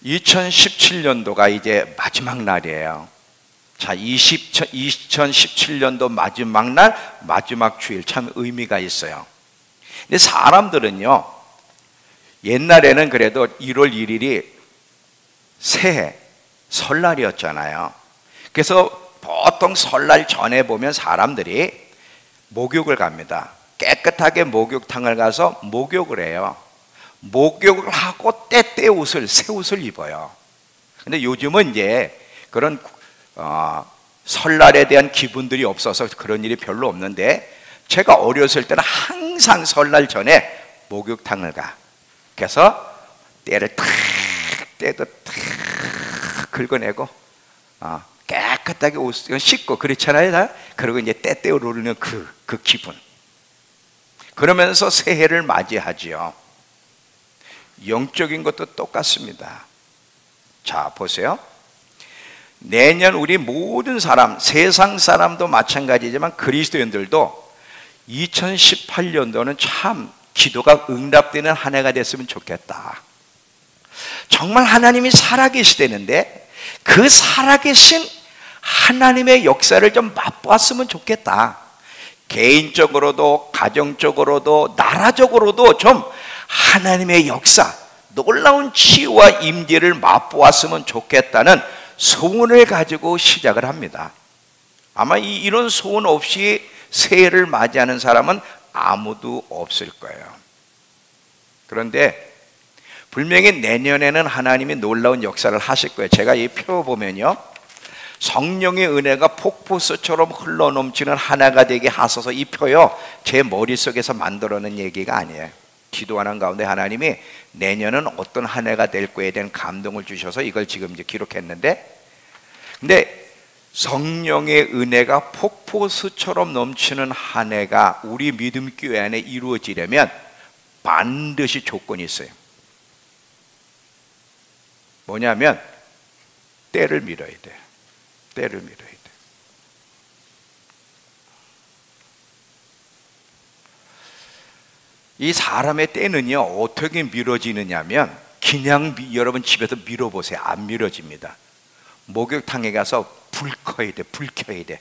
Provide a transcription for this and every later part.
2017년도가 이제 마지막 날이에요. 자, 2017년도 마지막 날, 마지막 주일, 참 의미가 있어요. 근데 사람들은요, 옛날에는 그래도 1월 1일이 새해, 설날이었잖아요. 그래서 보통 설날 전에 보면 사람들이 목욕을 갑니다. 깨끗하게 목욕탕을 가서 목욕을 해요. 목욕을 하고 때때 옷을, 새 옷을 입어요. 근데 요즘은 이제 그런 설날에 대한 기분들이 없어서 그런 일이 별로 없는데, 제가 어렸을 때는 항상 설날 전에 목욕탕을 가. 그래서 때를 때도 탁 긁어내고 깨끗하게 옷을 씻고 그렇잖아요. 그리고 이제 때때 오르는 그 기분, 그러면서 새해를 맞이하지요. 영적인 것도 똑같습니다. 자, 보세요. 내년 우리 모든 사람, 세상 사람도 마찬가지지만 그리스도인들도 2018년도는 참 기도가 응답되는 한 해가 됐으면 좋겠다. 정말 하나님이 살아계시다는데 그 살아계신 하나님의 역사를 좀 맛보았으면 좋겠다. 개인적으로도 가정적으로도 나라적으로도 좀 하나님의 역사, 놀라운 치유와 임재를 맛보았으면 좋겠다는 소원을 가지고 시작을 합니다. 아마 이런 소원 없이 새해를 맞이하는 사람은 아무도 없을 거예요. 그런데 분명히 내년에는 하나님이 놀라운 역사를 하실 거예요. 제가 이 표 보면요, 성령의 은혜가 폭포수처럼 흘러넘치는 한 해가 되게 하소서, 이 표요, 제 머릿속에서 만들어낸 얘기가 아니에요. 기도하는 가운데 하나님이 내년은 어떤 한 해가 될 거에 대한 감동을 주셔서 이걸 지금 이제 기록했는데, 근데 성령의 은혜가 폭포수처럼 넘치는 한 해가 우리 믿음 교회 안에 이루어지려면 반드시 조건이 있어요. 뭐냐면 때를 밀어야 돼요. 때를 밀어야 돼요. 이 사람의 때는요, 어떻게 미뤄지느냐면 그냥 여러분 집에서 밀어보세요. 안 밀어집니다. 목욕탕에 가서 불 켜야 돼. 불 켜야 돼.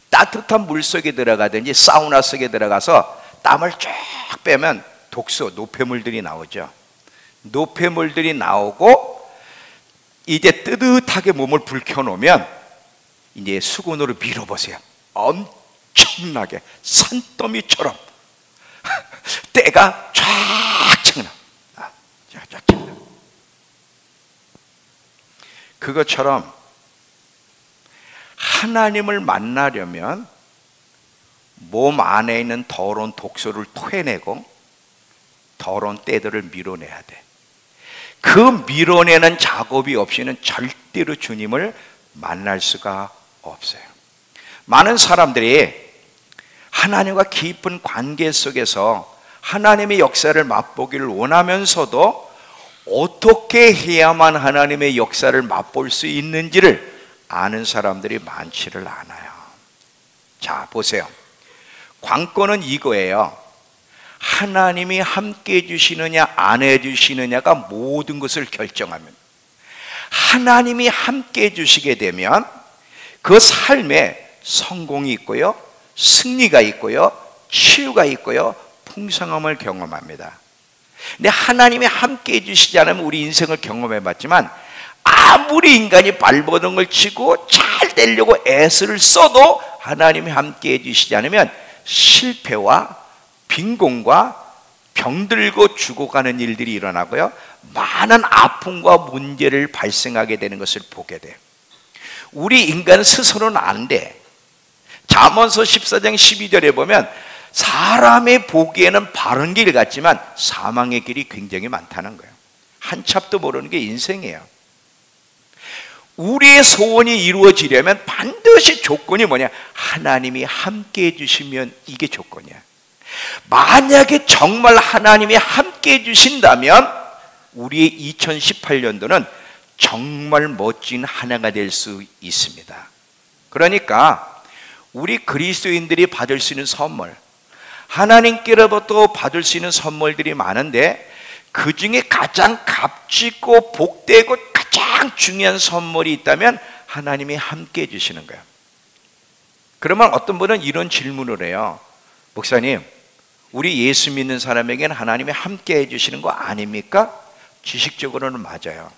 따뜻한 물 속에 들어가든지 사우나 속에 들어가서 땀을 쫙 빼면 독소, 노폐물들이 나오죠. 노폐물들이 나오고 이제 뜨뜻하게 몸을 불 켜놓으면 이제 수건으로 밀어보세요. 엄청나게 산더미처럼 때가 쫙 차나. 그것처럼 하나님을 만나려면 몸 안에 있는 더러운 독소를 토해내고 더러운 때들을 밀어내야 돼. 그 밀어내는 작업이 없이는 절대로 주님을 만날 수가 없어요. 많은 사람들이 하나님과 깊은 관계 속에서 하나님의 역사를 맛보기를 원하면서도 어떻게 해야만 하나님의 역사를 맛볼 수 있는지를 아는 사람들이 많지를 않아요. 자, 보세요. 관건은 이거예요. 하나님이 함께 해주시느냐 안 해주시느냐가 모든 것을 결정합니다. 하나님이 함께 해주시게 되면 그 삶에 성공이 있고요, 승리가 있고요, 치유가 있고요, 풍성함을 경험합니다. 근데 하나님이 함께 해주시지 않으면 우리 인생을 경험해봤지만 아무리 인간이 발버둥을 치고 잘 되려고 애쓰를 써도 하나님이 함께 해주시지 않으면 실패와 빈곤과 병들고 죽어가는 일들이 일어나고요, 많은 아픔과 문제를 발생하게 되는 것을 보게 돼요. 우리 인간 스스로는 안 돼. 잠언서 14장 12절에 보면 사람의 보기에는 바른 길 같지만 사망의 길이 굉장히 많다는 거예요. 한 참도 모르는 게 인생이에요. 우리의 소원이 이루어지려면 반드시 조건이 뭐냐? 하나님이 함께 해주시면 이게 조건이야. 만약에 정말 하나님이 함께 해주신다면 우리의 2018년도는 정말 멋진 한 해가 될 수 있습니다. 그러니까 우리 그리스도인들이 받을 수 있는 선물, 하나님께로부터 받을 수 있는 선물들이 많은데 그 중에 가장 값지고 복되고 가장 중요한 선물이 있다면 하나님이 함께 해주시는 거예요. 그러면 어떤 분은 이런 질문을 해요. 목사님, 우리 예수 믿는 사람에게는 하나님이 함께 해주시는 거 아닙니까? 지식적으로는 맞아요.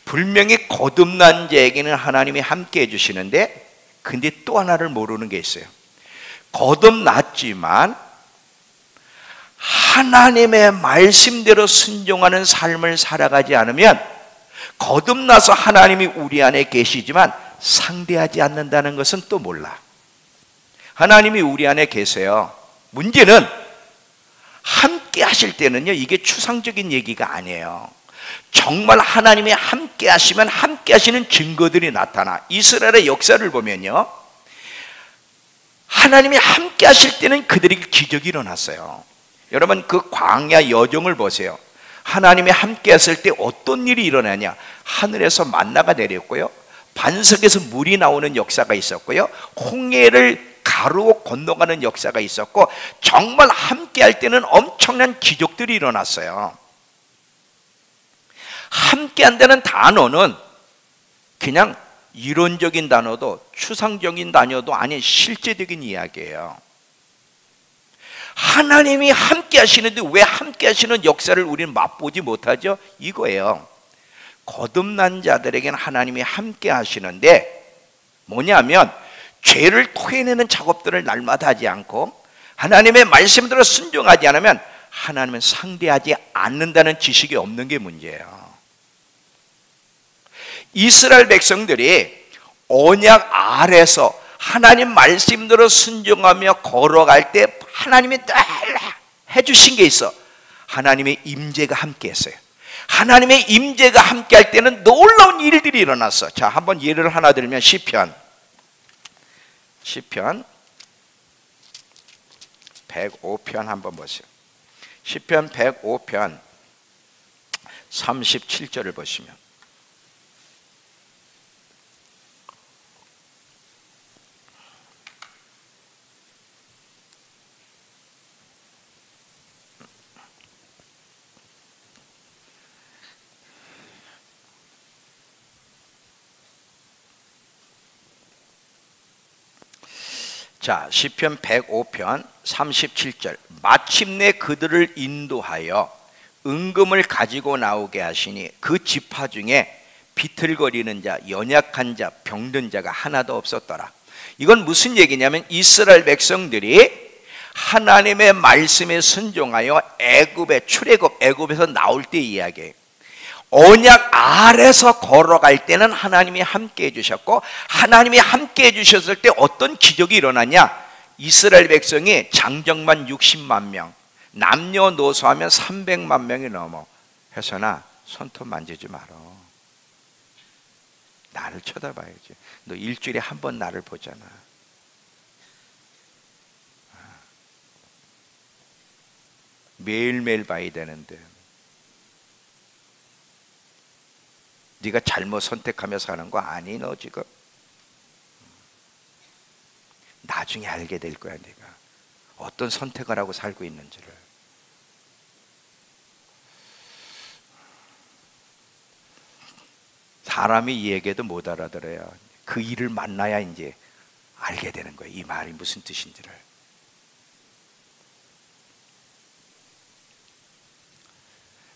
분명히 거듭난 자에게는 하나님이 함께 해주시는데, 근데 또 하나를 모르는 게 있어요. 거듭났지만 하나님의 말씀대로 순종하는 삶을 살아가지 않으면, 거듭나서 하나님이 우리 안에 계시지만 상대하지 않는다는 것은 또 몰라. 하나님이 우리 안에 계세요. 문제는 함께 하실 때는요, 이게 추상적인 얘기가 아니에요. 정말 하나님이 함께 하시면 함께 하시는 증거들이 나타나. 이스라엘의 역사를 보면요, 하나님이 함께 하실 때는 그들에게 기적이 일어났어요. 여러분, 그 광야 여정을 보세요. 하나님이 함께 했을 때 어떤 일이 일어나냐? 하늘에서 만나가 내렸고요, 반석에서 물이 나오는 역사가 있었고요, 홍해를 가르고 건너가는 역사가 있었고, 정말 함께 할 때는 엄청난 기적들이 일어났어요. 함께 한다는 단어는 그냥 이론적인 단어도 추상적인 단어도 아닌 실제적인 이야기예요. 하나님이 함께 하시는데 왜 함께 하시는 역사를 우리는 맛보지 못하죠? 이거예요. 거듭난 자들에게는 하나님이 함께 하시는데 뭐냐면, 죄를 토해내는 작업들을 날마다 하지 않고 하나님의 말씀대로 순종하지 않으면 하나님은 상대하지 않는다는 지식이 없는 게 문제예요. 이스라엘 백성들이 언약 아래서 하나님 말씀대로 순종하며 걸어갈 때 하나님이 늘 해주신 게 있어. 하나님의 임재가 함께 했어요. 하나님의 임재가 함께 할 때는 놀라운 일들이 일어났어. 자, 한번 예를 하나 들면 시편 105편 한번 보세요. 시편 105편 37절을 보시면, 자, 시편 105편 37절. 마침내 그들을 인도하여 은금을 가지고 나오게 하시니 그 지파 중에 비틀거리는 자, 연약한 자, 병든 자가 하나도 없었더라. 이건 무슨 얘기냐면, 이스라엘 백성들이 하나님의 말씀에 순종하여 출애굽 애굽에서 나올 때 이야기예요. 언약 아래서 걸어갈 때는 하나님이 함께 해주셨고, 하나님이 함께 해주셨을 때 어떤 기적이 일어나냐? 이스라엘 백성이 장정만 60만 명, 남녀노소 하면 300만 명이 넘어. 혜선아, 손톱 만지지 마라. 나를 쳐다봐야지. 너 일주일에 한 번 나를 보잖아. 매일매일 봐야 되는데 네가 잘못 선택하며 사는 거 아니? 너 지금 나중에 알게 될 거야. 네가 어떤 선택을 하고 살고 있는지를. 사람이 이 얘기해도 못 알아들어요. 그 일을 만나야 이제 알게 되는 거예요. 이 말이 무슨 뜻인지를.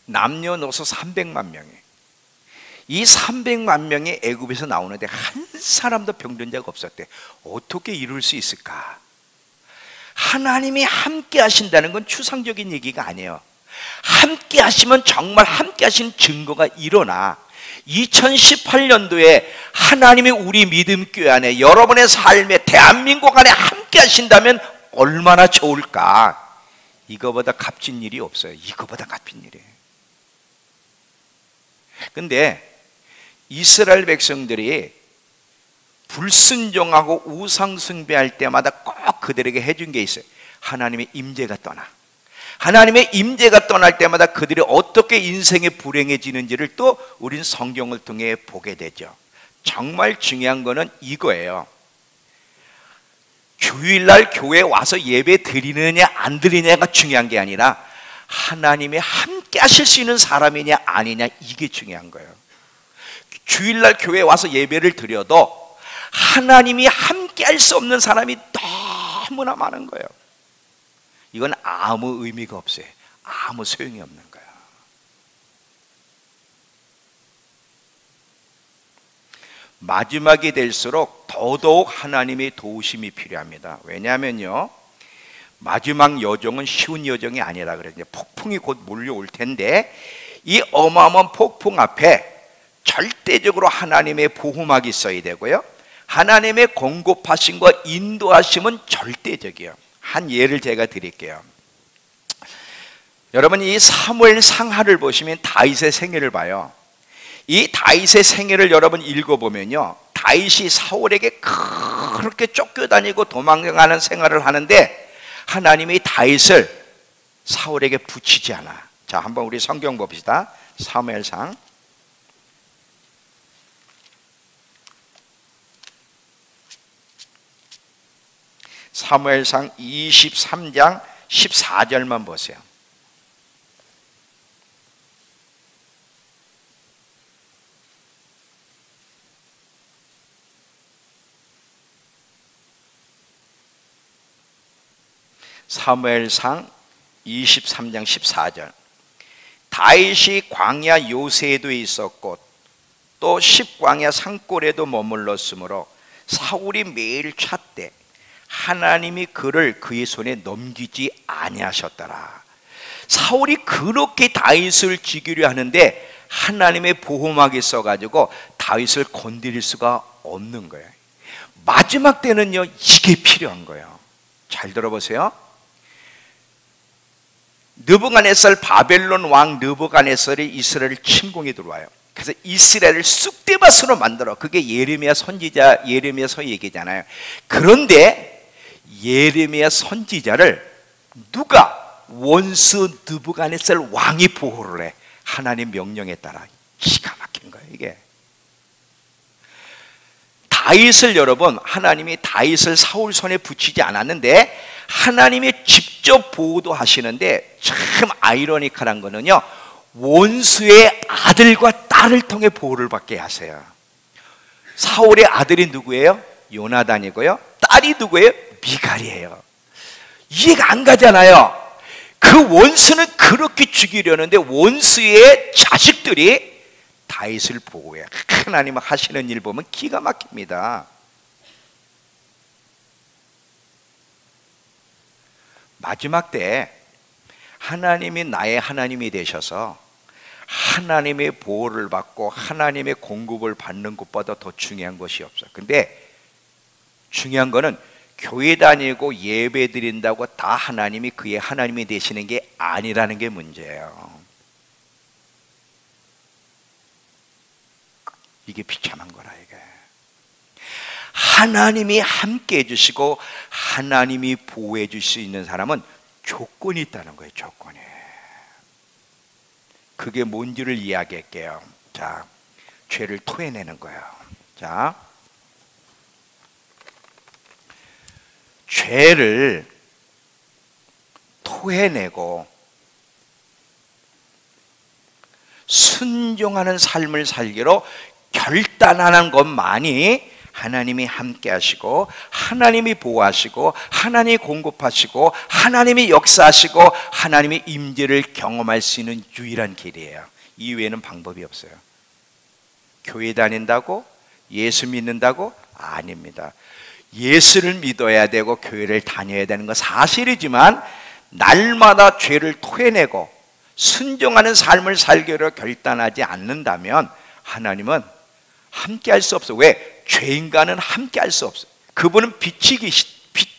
남녀노소 300만 명이, 이 300만 명이 애굽에서 나오는데 한 사람도 병든 자가 없었대. 어떻게 이룰 수 있을까? 하나님이 함께 하신다는 건 추상적인 얘기가 아니에요. 함께 하시면 정말 함께 하신 증거가 일어나. 2018년도에 하나님이 우리 믿음교회 안에, 여러분의 삶에, 대한민국 안에 함께 하신다면 얼마나 좋을까? 이거보다 값진 일이 없어요. 이거보다 값진 일이에요. 근데 이스라엘 백성들이 불순종하고 우상 숭배할 때마다 꼭 그들에게 해준 게 있어요. 하나님의 임재가 떠나. 하나님의 임재가 떠날 때마다 그들이 어떻게 인생이 불행해지는지를 또 우린 성경을 통해 보게 되죠. 정말 중요한 거는 이거예요. 주일날 교회에 와서 예배 드리느냐 안 드리느냐가 중요한 게 아니라 하나님이 함께 하실 수 있는 사람이냐 아니냐, 이게 중요한 거예요. 주일날 교회에 와서 예배를 드려도 하나님이 함께 할 수 없는 사람이 너무나 많은 거예요. 이건 아무 의미가 없어요. 아무 소용이 없는 거예요. 마지막이 될수록 더더욱 하나님의 도우심이 필요합니다. 왜냐하면요, 마지막 여정은 쉬운 여정이 아니라 그래요. 폭풍이 곧 몰려올 텐데 이 어마어마한 폭풍 앞에 절대적으로 하나님의 보호막이 있어야 되고요, 하나님의 공급하심과 인도하심은 절대적이에요. 한 예를 제가 드릴게요. 여러분, 이 사무엘 상하를 보시면 다윗의 생애를 봐요. 이 다윗의 생애를 여러분 읽어보면요, 다윗이 사울에게 그렇게 쫓겨다니고 도망가는 생활을 하는데 하나님이 다윗을 사울에게 붙이지 않아. 자, 한번 우리 성경 봅시다. 사무엘상 사무엘상 23장 14절만 보세요. 사무엘상 23장 14절. 다윗이 광야 요새에도 있었고 또 십광야 산골에도 머물렀으므로 사울이 매일 찾되 하나님이 그를 그의 손에 넘기지 아니하셨더라. 사울이 그렇게 다윗을 죽이려 하는데 하나님의 보호막이 있어가지고 다윗을 건드릴 수가 없는 거예요. 마지막 때는요, 이게 필요한 거예요. 잘 들어보세요. 느부갓네살, 바벨론 왕 느부갓네살이 이스라엘을 침공해 들어와요. 그래서 이스라엘을 쑥대밭으로 만들어. 그게 예레미야 선지자 예레미야서 얘기잖아요. 그런데 예레미야 선지자를 누가, 원수 느부갓네살 왕이 보호를 해. 하나님 명령에 따라. 기가 막힌 거예요, 이게. 다윗을, 여러분, 하나님이 다윗을 사울 손에 붙이지 않았는데 하나님이 직접 보호도 하시는데, 참 아이러니컬한 거는요, 원수의 아들과 딸을 통해 보호를 받게 하세요. 사울의 아들이 누구예요? 요나단이고요, 딸이 누구예요? 미갈이에요. 이해가 안 가잖아요. 그 원수는 그렇게 죽이려는데 원수의 자식들이 다윗을 보호해. 하나님 하시는 일 보면 기가 막힙니다. 마지막 때 하나님이 나의 하나님이 되셔서 하나님의 보호를 받고 하나님의 공급을 받는 것보다 더 중요한 것이 없어요. 근데 중요한 거는 교회 다니고 예배 드린다고 다 하나님이 그의 하나님이 되시는 게 아니라는 게 문제예요. 이게 비참한 거라, 이게. 하나님이 함께 해주시고 하나님이 보호해 줄 수 있는 사람은 조건이 있다는 거예요, 조건이. 그게 뭔지를 이야기할게요. 자, 죄를 토해내는 거예요. 자, 죄를 토해내고 순종하는 삶을 살기로 결단하는 것만이 하나님이 함께 하시고 하나님이 보호하시고 하나님이 공급하시고 하나님이 역사하시고 하나님의 임재를 경험할 수 있는 유일한 길이에요. 이외에는 방법이 없어요. 교회 다닌다고? 예수 믿는다고? 아닙니다. 예수를 믿어야 되고 교회를 다녀야 되는 건 사실이지만 날마다 죄를 토해내고 순종하는 삶을 살기로 결단하지 않는다면 하나님은 함께 할 수 없어요. 왜? 죄인과는 함께 할 수 없어요. 그분은 빛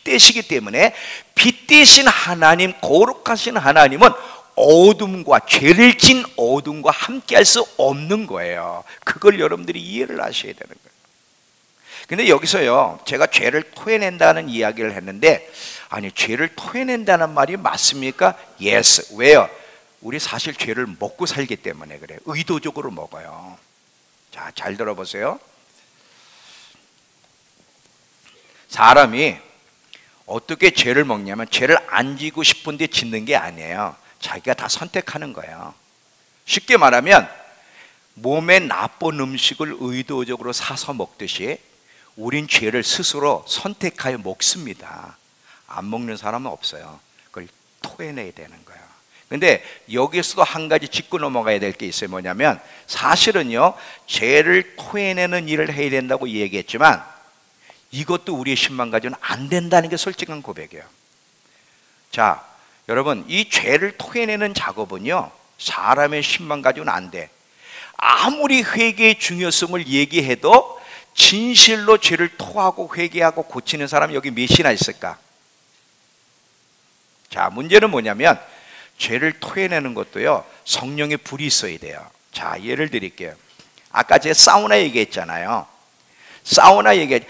되시기 때문에 빛 되신 하나님, 거룩하신 하나님은 어둠과, 죄를 진 어둠과 함께 할 수 없는 거예요. 그걸 여러분들이 이해를 하셔야 되는 거예요. 근데 여기서요, 제가 죄를 토해낸다는 이야기를 했는데, 아니, 죄를 토해낸다는 말이 맞습니까? Yes. 왜요? 우리 사실 죄를 먹고 살기 때문에 그래요. 의도적으로 먹어요. 자, 잘 들어보세요. 사람이 어떻게 죄를 먹냐면 죄를 안 지고 싶은데 짓는 게 아니에요. 자기가 다 선택하는 거예요. 쉽게 말하면 몸에 나쁜 음식을 의도적으로 사서 먹듯이 우린 죄를 스스로 선택하여 먹습니다. 안 먹는 사람은 없어요. 그걸 토해내야 되는 거예요. 근데 여기서도 한 가지 짚고 넘어가야 될 게 있어요. 뭐냐면 사실은요, 죄를 토해내는 일을 해야 된다고 얘기했지만 이것도 우리의 힘만 가지고는 안 된다는 게 솔직한 고백이에요. 자, 여러분, 이 죄를 토해내는 작업은요, 사람의 힘만 가지고는 안 돼. 아무리 회개의 중요성을 얘기해도 진실로 죄를 토하고 회개하고 고치는 사람이 여기 몇이나 있을까? 자, 문제는 뭐냐면 죄를 토해내는 것도요, 성령의 불이 있어야 돼요. 자, 예를 드릴게요. 아까 제가 사우나 얘기했잖아요. 사우나 얘기,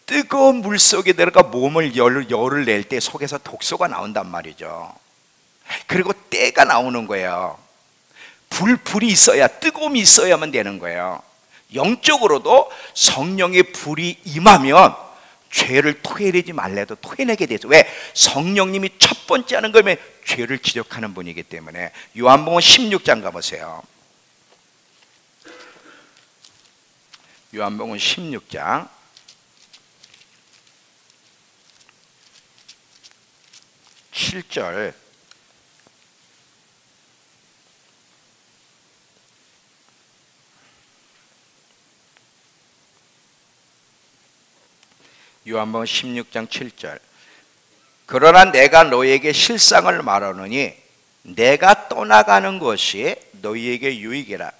뜨거운 물 속에 들어가 몸을 열을 낼 때 속에서 독소가 나온단 말이죠. 그리고 때가 나오는 거예요. 불이 있어야, 뜨거움이 있어야만 되는 거예요. 영적으로도 성령의 불이 임하면 죄를 토해내지 말래도 토해내게 되죠. 왜? 성령님이 첫 번째 하는 거면 죄를 지적하는 분이기 때문에. 요한복음 16장 가보세요. 요한복음 16장 7절. 요한복음 16장 7절. 그러나 내가 너희에게 실상을 말하노니 내가 떠나가는 것이 너희에게 유익이라.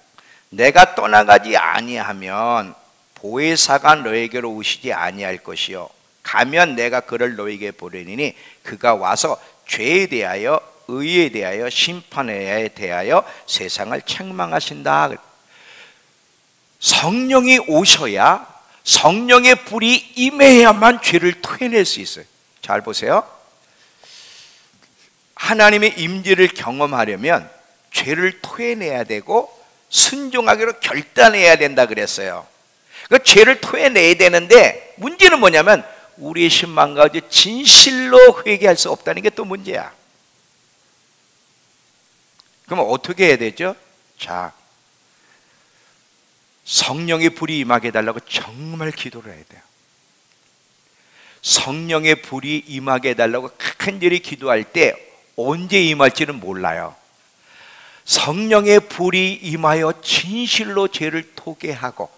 내가 떠나가지 아니하면 보혜사가 너희에게로 오시지 아니할 것이요, 가면 내가 그를 너희에게 보내리니 그가 와서 죄에 대하여 의에 대하여 심판에 대하여 세상을 책망하신다. 성령이 오셔야, 성령의 불이 임해야만 죄를 토해낼 수 있어요. 잘 보세요. 하나님의 임재를 경험하려면 죄를 토해내야 되고 순종하기로 결단해야 된다 그랬어요. 그 죄를 토해내야 되는데 문제는 뭐냐면 우리의 신만 가지고 진실로 회개할 수 없다는 게 또 문제야. 그럼 어떻게 해야 되죠? 자, 성령의 불이 임하게 해달라고 정말 기도를 해야 돼요. 성령의 불이 임하게 해달라고 간절히 기도할 때 언제 임할지는 몰라요. 성령의 불이 임하여 진실로 죄를 토해하고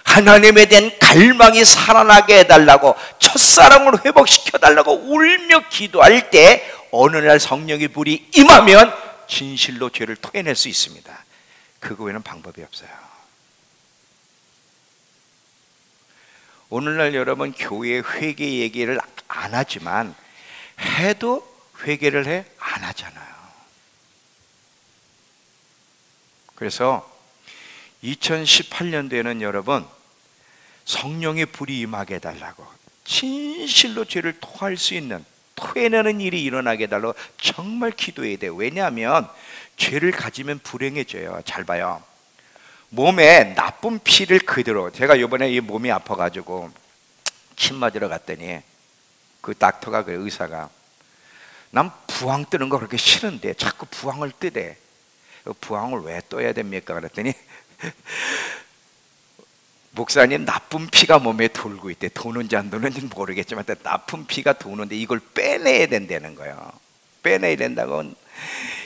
하나님에 대한 갈망이 살아나게 해달라고, 첫사랑을 회복시켜달라고 울며 기도할 때 어느 날 성령의 불이 임하면 진실로 죄를 토해낼 수 있습니다. 그거 외에는 방법이 없어요. 오늘날 여러분 교회 회개 얘기를 안 하지만 해도 회개를 해? 안 하잖아요. 그래서 2018년도에는 여러분 성령의 불이 임하게 해달라고, 진실로 죄를 토할 수 있는, 토해내는 일이 일어나게 해달라고 정말 기도해야 돼요. 왜냐하면 죄를 가지면 불행해져요. 잘 봐요. 몸에 나쁜 피를 그대로, 제가 이번에 이 몸이 아파가지고 침 맞으러 갔더니 그 닥터가, 그 의사가, 난 부항 뜨는 거 그렇게 싫은데 자꾸 부항을 뜨대. 부항을 왜 떠야 됩니까? 그랬더니 목사님, 나쁜 피가 몸에 돌고 있대. 도는지 안 도는지 모르겠지만 나쁜 피가 도는데 이걸 빼내야 된다는 거예요. 빼내야 된다고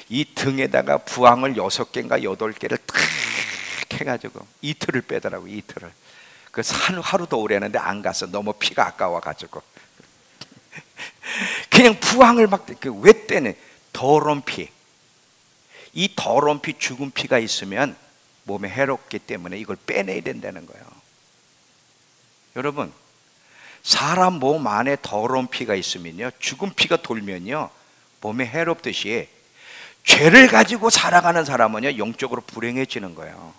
이 등에다가 부항을 6개인가 8개를 탁 해가지고 이틀을 빼더라고. 이틀을. 그 산 하루도 오래는데 안 갔어. 너무 피가 아까워가지고. 그냥 부항을 막, 왜 떼네? 더러운 피. 이 더러운 피, 죽은 피가 있으면 몸에 해롭기 때문에 이걸 빼내야 된다는 거예요. 여러분, 사람 몸 안에 더러운 피가 있으면요, 죽은 피가 돌면요, 몸에 해롭듯이 죄를 가지고 살아가는 사람은요, 영적으로 불행해지는 거예요.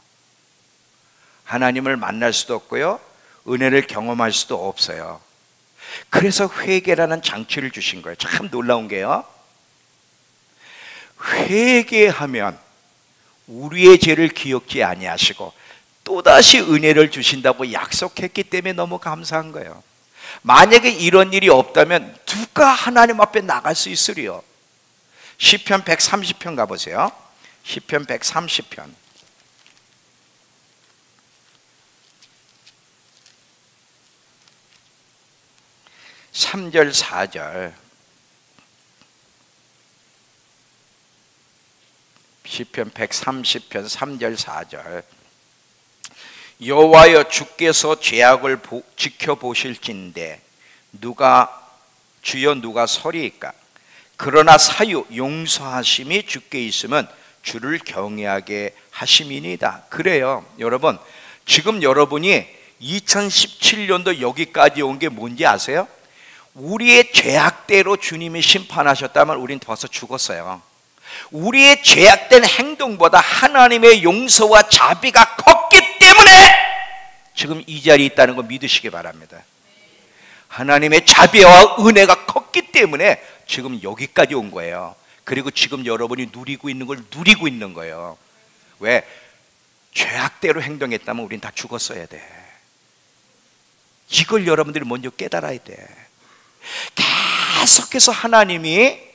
하나님을 만날 수도 없고요, 은혜를 경험할 수도 없어요. 그래서 회개라는 장치를 주신 거예요. 참 놀라운 게요, 회개하면 우리의 죄를 기억지 아니하시고 또다시 은혜를 주신다고 약속했기 때문에 너무 감사한 거예요. 만약에 이런 일이 없다면 누가 하나님 앞에 나갈 수 있으리요? 시편 130편 가보세요. 시편 130편 3절 4절. 시편 130편 3절 4절. 여호와여, 주께서 죄악을 지켜보실진대 주여 누가 서리이까? 그러나 사유 용서하심이 주께 있으면 주를 경외하게 하심이니이다. 그래요. 여러분, 지금 여러분이 2017년도 여기까지 온 게 뭔지 아세요? 우리의 죄악대로 주님이 심판하셨다면 우린 벌써 죽었어요. 우리의 죄악된 행동보다 하나님의 용서와 자비가 컸기 때문에 지금 이 자리에 있다는 거 믿으시기 바랍니다. 하나님의 자비와 은혜가 컸기 때문에 지금 여기까지 온 거예요. 그리고 지금 여러분이 누리고 있는 걸 누리고 있는 거예요. 왜? 죄악대로 행동했다면 우린 다 죽었어야 돼. 이걸 여러분들이 먼저 깨달아야 돼. 계속해서 하나님이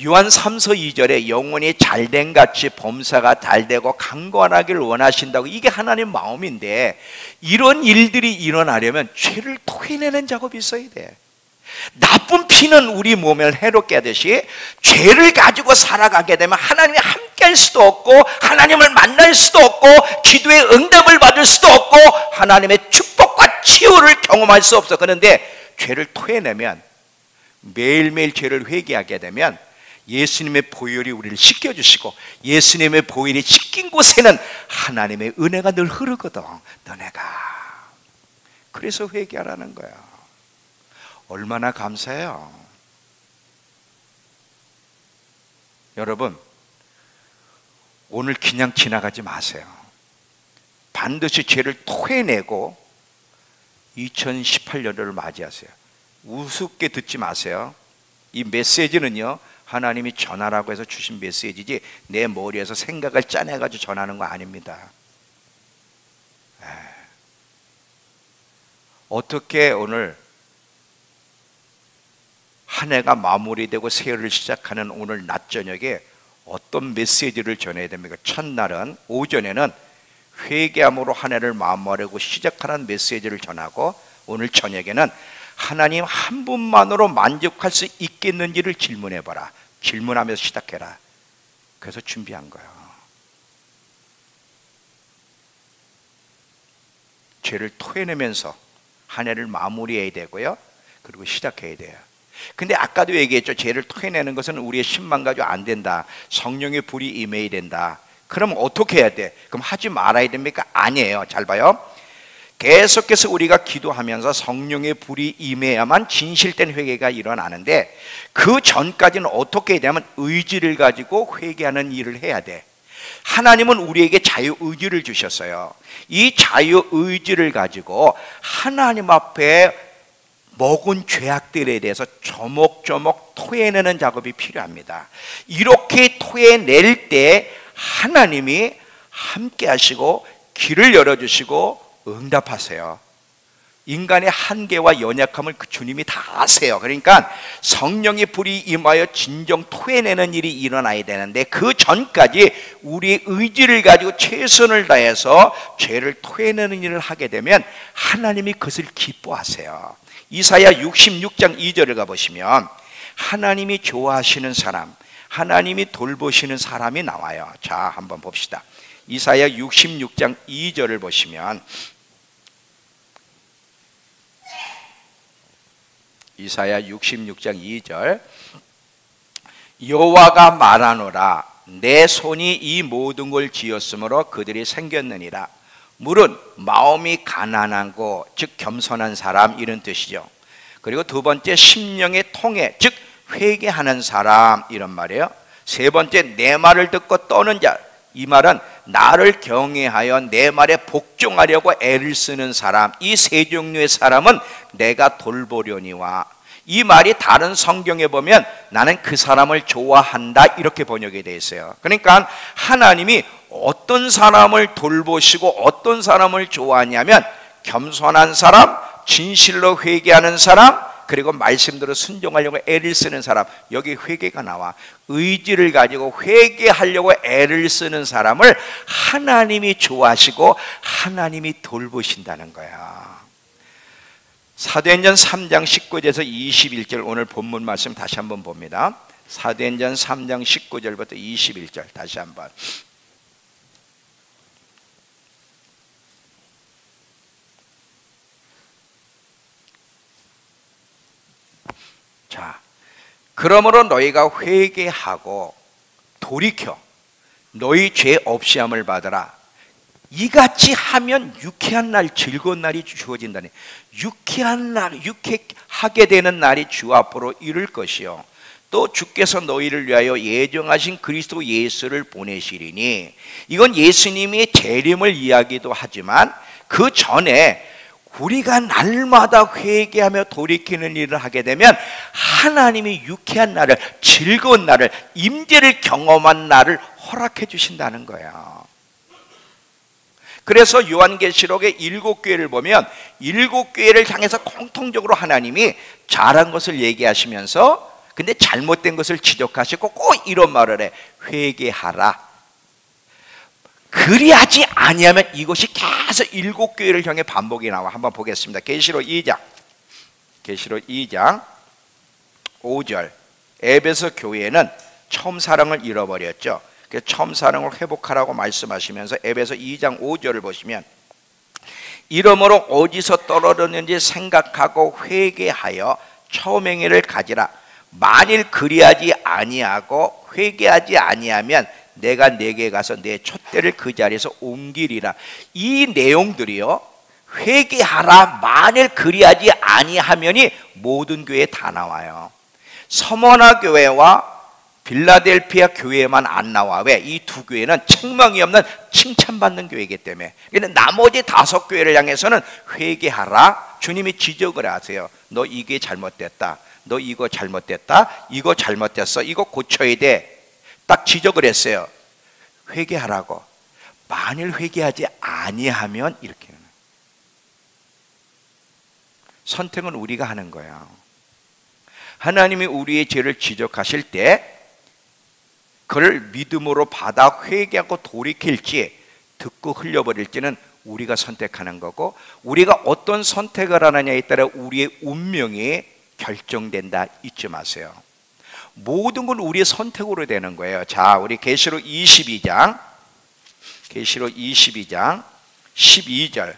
요한 3서 2절에 영혼이 잘된 같이 범사가 잘되고 강건하기를 원하신다고, 이게 하나님 마음인데 이런 일들이 일어나려면 죄를 토해내는 작업이 있어야 돼. 나쁜 피는 우리 몸을 해롭게 하듯이 죄를 가지고 살아가게 되면 하나님이 함께 할 수도 없고 하나님을 만날 수도 없고 기도의 응답을 받을 수도 없고 하나님의 축복과 치유를 경험할 수 없어. 그런데 죄를 토해내면, 매일매일 죄를 회개하게 되면 예수님의 보혈이 우리를 씻겨주시고 예수님의 보혈이 씻긴 곳에는 하나님의 은혜가 늘 흐르거든. 너네가. 그래서 회개하라는 거야. 얼마나 감사해요. 여러분, 오늘 그냥 지나가지 마세요. 반드시 죄를 토해내고 2018년을 맞이하세요. 우습게 듣지 마세요. 이 메시지는요, 하나님이 전하라고 해서 주신 메시지지 내 머리에서 생각을 짜내가지고 전하는 거 아닙니다. 어떻게 오늘 한 해가 마무리되고 새해를 시작하는 오늘 낮 저녁에 어떤 메시지를 전해야 됩니까? 첫날은 오전에는 회개함으로 한 해를 마무리하고 시작하는 메시지를 전하고, 오늘 저녁에는 하나님 한 분만으로 만족할 수 있겠는지를 질문해봐라. 질문하면서 시작해라. 그래서 준비한 거예요. 죄를 토해내면서 한 해를 마무리해야 되고요, 그리고 시작해야 돼요. 근데 아까도 얘기했죠. 죄를 토해내는 것은 우리의 힘만 가지고 안 된다. 성령의 불이 임해야 된다. 그럼 어떻게 해야 돼? 그럼 하지 말아야 됩니까? 아니에요. 잘 봐요. 계속해서 우리가 기도하면서 성령의 불이 임해야만 진실된 회개가 일어나는데, 그 전까지는 어떻게 해야 되냐면 의지를 가지고 회개하는 일을 해야 돼. 하나님은 우리에게 자유의지를 주셨어요. 이 자유의지를 가지고 하나님 앞에 먹은 죄악들에 대해서 조목조목 토해내는 작업이 필요합니다. 이렇게 토해낼 때 하나님이 함께 하시고 길을 열어주시고 응답하세요. 인간의 한계와 연약함을 그 주님이 다 아세요. 그러니까 성령의 불이 임하여 진정 토해내는 일이 일어나야 되는데, 그 전까지 우리의 의지를 가지고 최선을 다해서 죄를 토해내는 일을 하게 되면 하나님이 그것을 기뻐하세요. 이사야 66장 2절을 가보시면 하나님이 좋아하시는 사람, 하나님이 돌보시는 사람이 나와요. 자, 한번 봅시다. 이사야 66장 2절을 보시면, 이사야 66장 2절, 여호와가 말하노라 내 손이 이 모든 걸 지었으므로 그들이 생겼느니라. 물은 마음이 가난하고 즉 겸손한 사람, 이런 뜻이죠. 그리고 두 번째, 심령의 통해, 즉 회개하는 사람, 이런 말이에요. 세 번째, 내 말을 듣고 떠는 자, 이 말은 나를 경외하여 내 말에 복종하려고 애를 쓰는 사람. 이 세 종류의 사람은 내가 돌보려니와. 이 말이 다른 성경에 보면 나는 그 사람을 좋아한다, 이렇게 번역이 되어 있어요. 그러니까 하나님이 어떤 사람을 돌보시고 어떤 사람을 좋아하냐면 겸손한 사람, 진실로 회개하는 사람, 그리고 말씀대로 순종하려고 애를 쓰는 사람, 여기 회개가 나와. 의지를 가지고 회개하려고 애를 쓰는 사람을 하나님이 좋아하시고 하나님이 돌보신다는 거야. 사도행전 3장 19절에서 21절, 오늘 본문 말씀 다시 한번 봅니다. 사도행전 3장 19절부터 21절 다시 한번. 자, 그러므로 너희가 회개하고 돌이켜 너희 죄 없이 함을 받으라. 이같이 하면 유쾌한 날, 즐거운 날이 주어진다니. 유쾌한 날, 유쾌하게 되는 날이 주 앞으로 이를 것이요, 또 주께서 너희를 위하여 예정하신 그리스도 예수를 보내시리니. 이건 예수님이 재림을 이야기도 하지만 그 전에 우리가 날마다 회개하며 돌이키는 일을 하게 되면 하나님이 유쾌한 날을, 즐거운 날을, 임재를 경험한 날을 허락해 주신다는 거야. 그래서 요한계시록의 7교회를 보면 7교회를 향해서 공통적으로 하나님이 잘한 것을 얘기하시면서 근데 잘못된 것을 지적하시고 꼭 이런 말을 해. 회개하라. 그리하지 아니하면 이것이 계속 7교회를 향해 반복이 나와. 한번 보겠습니다. 계시록 2장 5절. 에베소 교회는 처음 사랑을 잃어버렸죠. 그래서 처음 사랑을 회복하라고 말씀하시면서 에베소 2장 5절을 보시면, 이러므로 어디서 떨어졌는지 생각하고 회개하여 처음 행위를 가지라. 만일 그리하지 아니하고 회개하지 아니하면 내가 네게 가서 내 촛대를 그 자리에서 옮기리라. 이 내용들이요, 회개하라, 만일 그리하지 아니하면이 모든 교회에 다 나와요. 서머나 교회와 빌라델피아 교회만 안 나와. 왜? 이 두 교회는 책망이 없는 칭찬받는 교회이기 때문에. 근데 나머지 5교회를 향해서는 회개하라, 주님이 지적을 하세요. 너 이게 잘못됐다, 너 이거 잘못됐다, 이거 잘못됐어, 이거 고쳐야 돼, 딱 지적을 했어요. 회개하라고. 만일 회개하지 아니하면 이렇게. 선택은 우리가 하는 거야. 하나님이 우리의 죄를 지적하실 때 그를 믿음으로 받아 회개하고 돌이킬지 듣고 흘려버릴지는 우리가 선택하는 거고, 우리가 어떤 선택을 하느냐에 따라 우리의 운명이 결정된다 잊지 마세요. 모든 건 우리의 선택으로 되는 거예요. 자, 우리 계시록 22장 12절.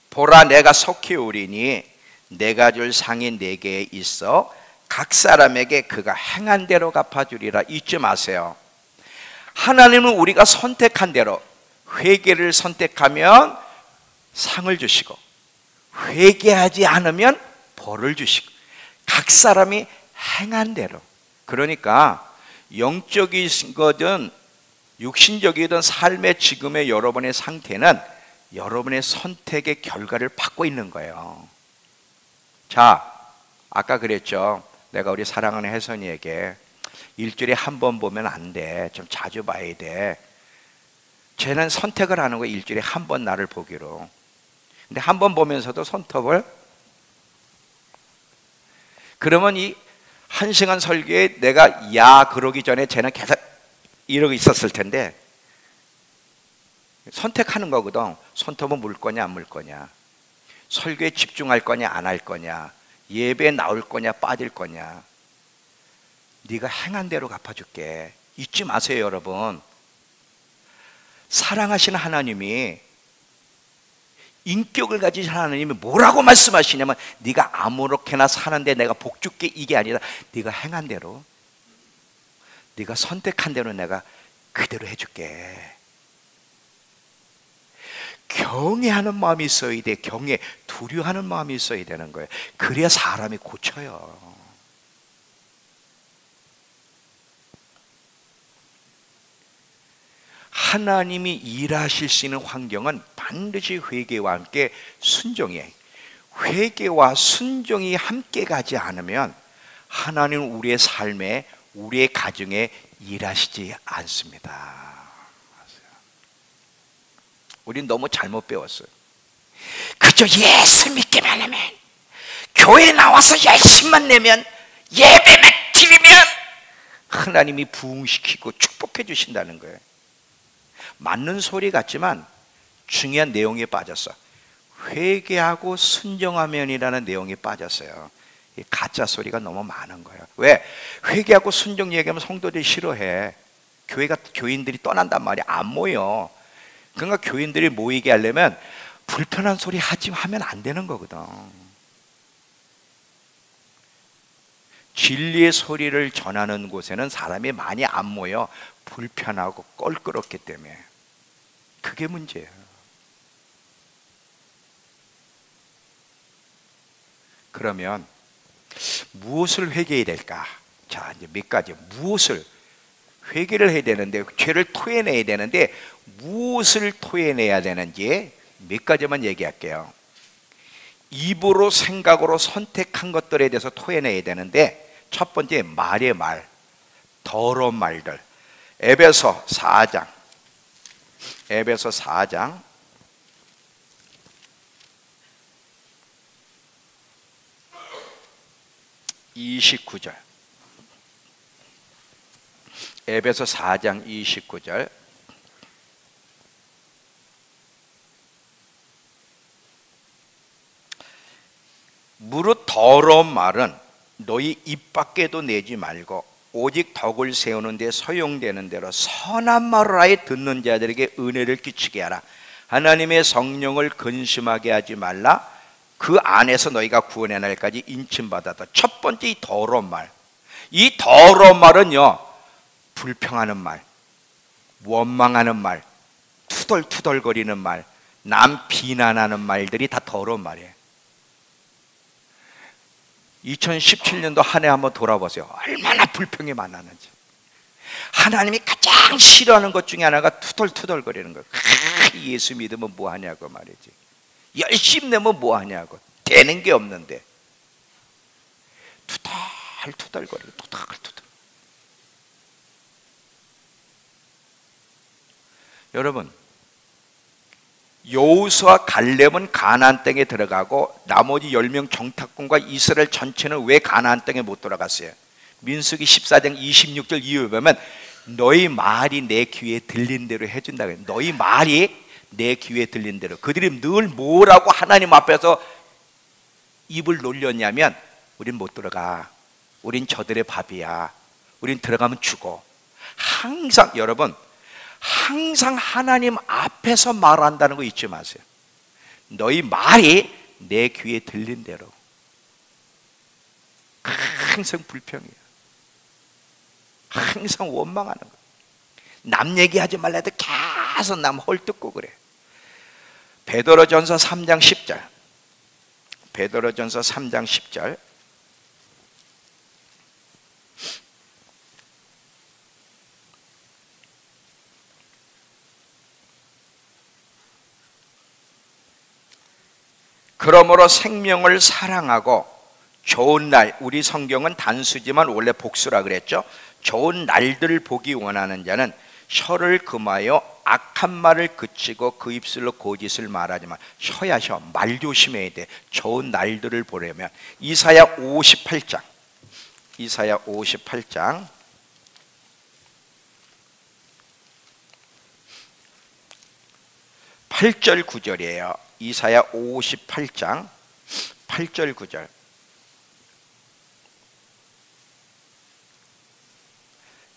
보라, 내가 속히 오리니 내가 줄 상이 네게 있어 각 사람에게 그가 행한 대로 갚아주리라. 잊지 마세요. 하나님은 우리가 선택한 대로, 회개를 선택하면 상을 주시고 회개하지 않으면 벌을 주시고, 각 사람이 행한 대로. 그러니까 영적인 거든 육신적이든 삶의 지금의 여러분의 상태는 여러분의 선택의 결과를 받고 있는 거예요. 자, 아까 그랬죠. 내가 우리 사랑하는 혜선이에게 일주일에 한 번 보면 안 돼, 좀 자주 봐야 돼. 쟤는 선택을 하는 거예요. 일주일에 한 번 나를 보기로. 근데 한 번 보면서도 손톱을, 그러면 이 1시간 설교에 내가 야 그러기 전에 쟤는 계속 이러고 있었을 텐데, 선택하는 거거든. 손톱은 물 거냐 안 물 거냐, 설교에 집중할 거냐 안 할 거냐, 예배에 나올 거냐 빠질 거냐. 네가 행한 대로 갚아줄게. 잊지 마세요, 여러분. 사랑하시는 하나님이, 인격을 가지신 하나님이 뭐라고 말씀하시냐면, 네가 아무렇게나 사는데 내가 복 줄게, 이게 아니라 네가 행한 대로, 네가 선택한 대로 내가 그대로 해줄게. 경외하는 마음이 있어야 돼. 경외, 두려워하는 마음이 있어야 되는 거예요. 그래야 사람이 고쳐요. 하나님이 일하실 수 있는 환경은 반드시 회개와 함께 순종이에요. 회개와 순종이 함께 가지 않으면 하나님은 우리의 삶에, 우리의 가정에 일하시지 않습니다. 우린 너무 잘못 배웠어요. 그저 예수 믿기만 하면, 교회 나와서 열심만 내면, 예배만 드리면 하나님이 부흥시키고 축복해 주신다는 거예요. 맞는 소리 같지만 중요한 내용에 빠졌어. 회개하고 순종하면이라는 내용이 빠졌어요. 가짜 소리가 너무 많은 거예요. 왜? 회개하고 순종 얘기하면 성도들이 싫어해. 교인들이 떠난단 말이야. 안 모여. 그러니까 교인들이 모이게 하려면 불편한 소리 하면 안 되는 거거든. 진리의 소리를 전하는 곳에는 사람이 많이 안 모여. 불편하고 껄끄럽기 때문에. 그게 문제예요. 그러면 무엇을 회개해야 될까? 자, 이제 몇 가지. 무엇을 회개를 해야 되는데, 죄를 토해내야 되는데 무엇을 토해내야 되는지 몇 가지만 얘기할게요. 입으로 생각으로 선택한 것들에 대해서 토해내야 되는데, 첫 번째 말의 말, 더러운 말들. 에베소 4장 29절. 에베소 4장 29절. 무릇 더러운 말은 너희 입 밖에도 내지 말고 오직 덕을 세우는 데 소용되는 대로 선한 말을 하여 듣는 자들에게 은혜를 끼치게 하라. 하나님의 성령을 근심하게 하지 말라. 그 안에서 너희가 구원의 날까지 인침받았다. 첫 번째, 이 더러운 말. 이 더러운 말은요, 불평하는 말, 원망하는 말, 투덜투덜거리는 말, 남 비난하는 말들이 다 더러운 말이에요. 2017년도 한 해 한번 돌아보세요. 얼마나 불평이 많았는지. 하나님이 가장 싫어하는 것 중에 하나가 투덜투덜거리는 거예요. 예수 믿으면 뭐하냐고 말이지. 열심히 내면 뭐하냐고. 되는 게 없는데 투덜투덜거리고 투덜투덜. 여러분, 여호수아 갈렙은 가나안 땅에 들어가고 나머지 10명 정탐꾼과 이스라엘 전체는 왜 가나안 땅에 못 들어갔어요? 민수기 14장 26절 이후에 보면 너희 말이 내 귀에 들린 대로 해준다고 해요. 너희 말이 내 귀에 들린 대로. 그들이 늘 뭐라고 하나님 앞에서 입을 놀렸냐면, 우린 못 들어가, 우린 저들의 밥이야, 우린 들어가면 죽어. 항상, 여러분, 항상 하나님 앞에서 말한다는 거 잊지 마세요. 너희 말이 내 귀에 들린 대로. 항상 불평이에요. 항상 원망하는 거예요. 남 얘기하지 말라 해도 계속 남 헐뜯고 그래. 베드로전서 3장 10절. 베드로전서 3장 10절. 그러므로 생명을 사랑하고 좋은 날, 우리 성경은 단수지만 원래 복수라 그랬죠. 좋은 날들을 보기 원하는 자는 혀를 금하여 악한 말을 그치고 그 입술로 거짓을 말하지만. 혀야 혀, 말 조심해야 돼. 좋은 날들을 보려면. 이사야 58장 8절 9절이에요 이사야 58장 8절 9절.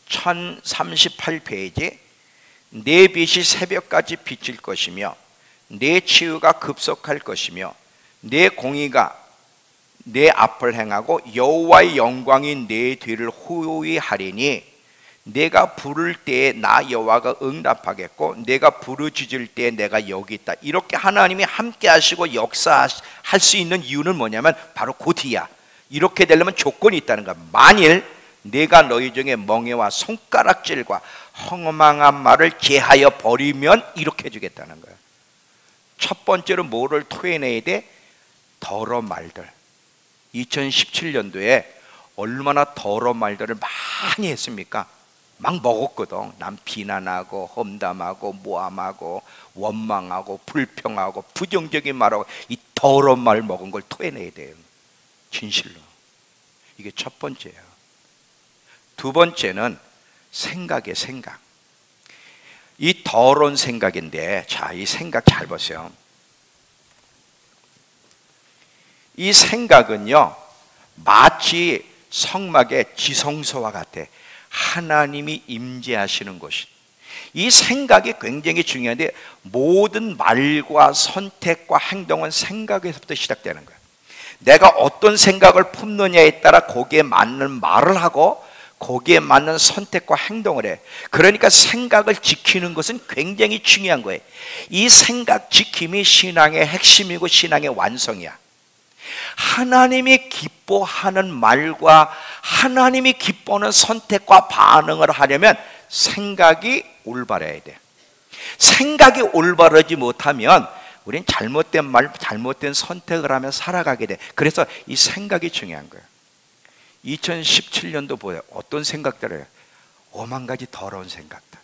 (1038페이지) 내 빛이 새벽까지 비칠 것이며 내 치유가 급속할 것이며 내 공의가 내 앞을 행하고 여호와의 영광이 내 뒤를 호요히 하리니 내가 부를 때에 나 여호와가 응답하겠고 내가 부르짖을 때에 내가 여기 있다. 이렇게 하나님이 함께 하시고 역사할 수 있는 이유는 뭐냐면 바로 곧이야. 이렇게 되려면 조건이 있다는 거야. 만일 내가 너희 중에 멍에와 손가락질과 헛망한 말을 제하여 버리면 이렇게 해주겠다는 거야. 첫 번째로 뭐를 토해내야 돼? 더러운 말들. 2017년도에 얼마나 더러운 말들을 많이 했습니까? 막 먹었거든. 남 비난하고 험담하고 모함하고 원망하고 불평하고 부정적인 말하고 이 더러운 말 먹은 걸 토해내야 돼요. 진실로. 이게 첫 번째예요. 두 번째는 생각이에요. 생각. 이 더러운 생각인데, 자, 이 생각 잘 보세요. 이 생각은요, 마치 성막의 지성소와 같아. 하나님이 임재하시는 곳이. 이 생각이 굉장히 중요한데, 모든 말과 선택과 행동은 생각에서부터 시작되는 거예요. 내가 어떤 생각을 품느냐에 따라 거기에 맞는 말을 하고 거기에 맞는 선택과 행동을 해. 그러니까 생각을 지키는 것은 굉장히 중요한 거예요. 이 생각 지킴이 신앙의 핵심이고 신앙의 완성이야. 하나님이 기뻐하는 말과 하나님이 기뻐하는 선택과 반응을 하려면 생각이 올바라야 돼. 생각이 올바르지 못하면 우린 잘못된 말, 잘못된 선택을 하며 살아가게 돼. 그래서 이 생각이 중요한 거예요. 2017년도 보여. 어떤 생각들을 해요? 5만 가지 더러운 생각들.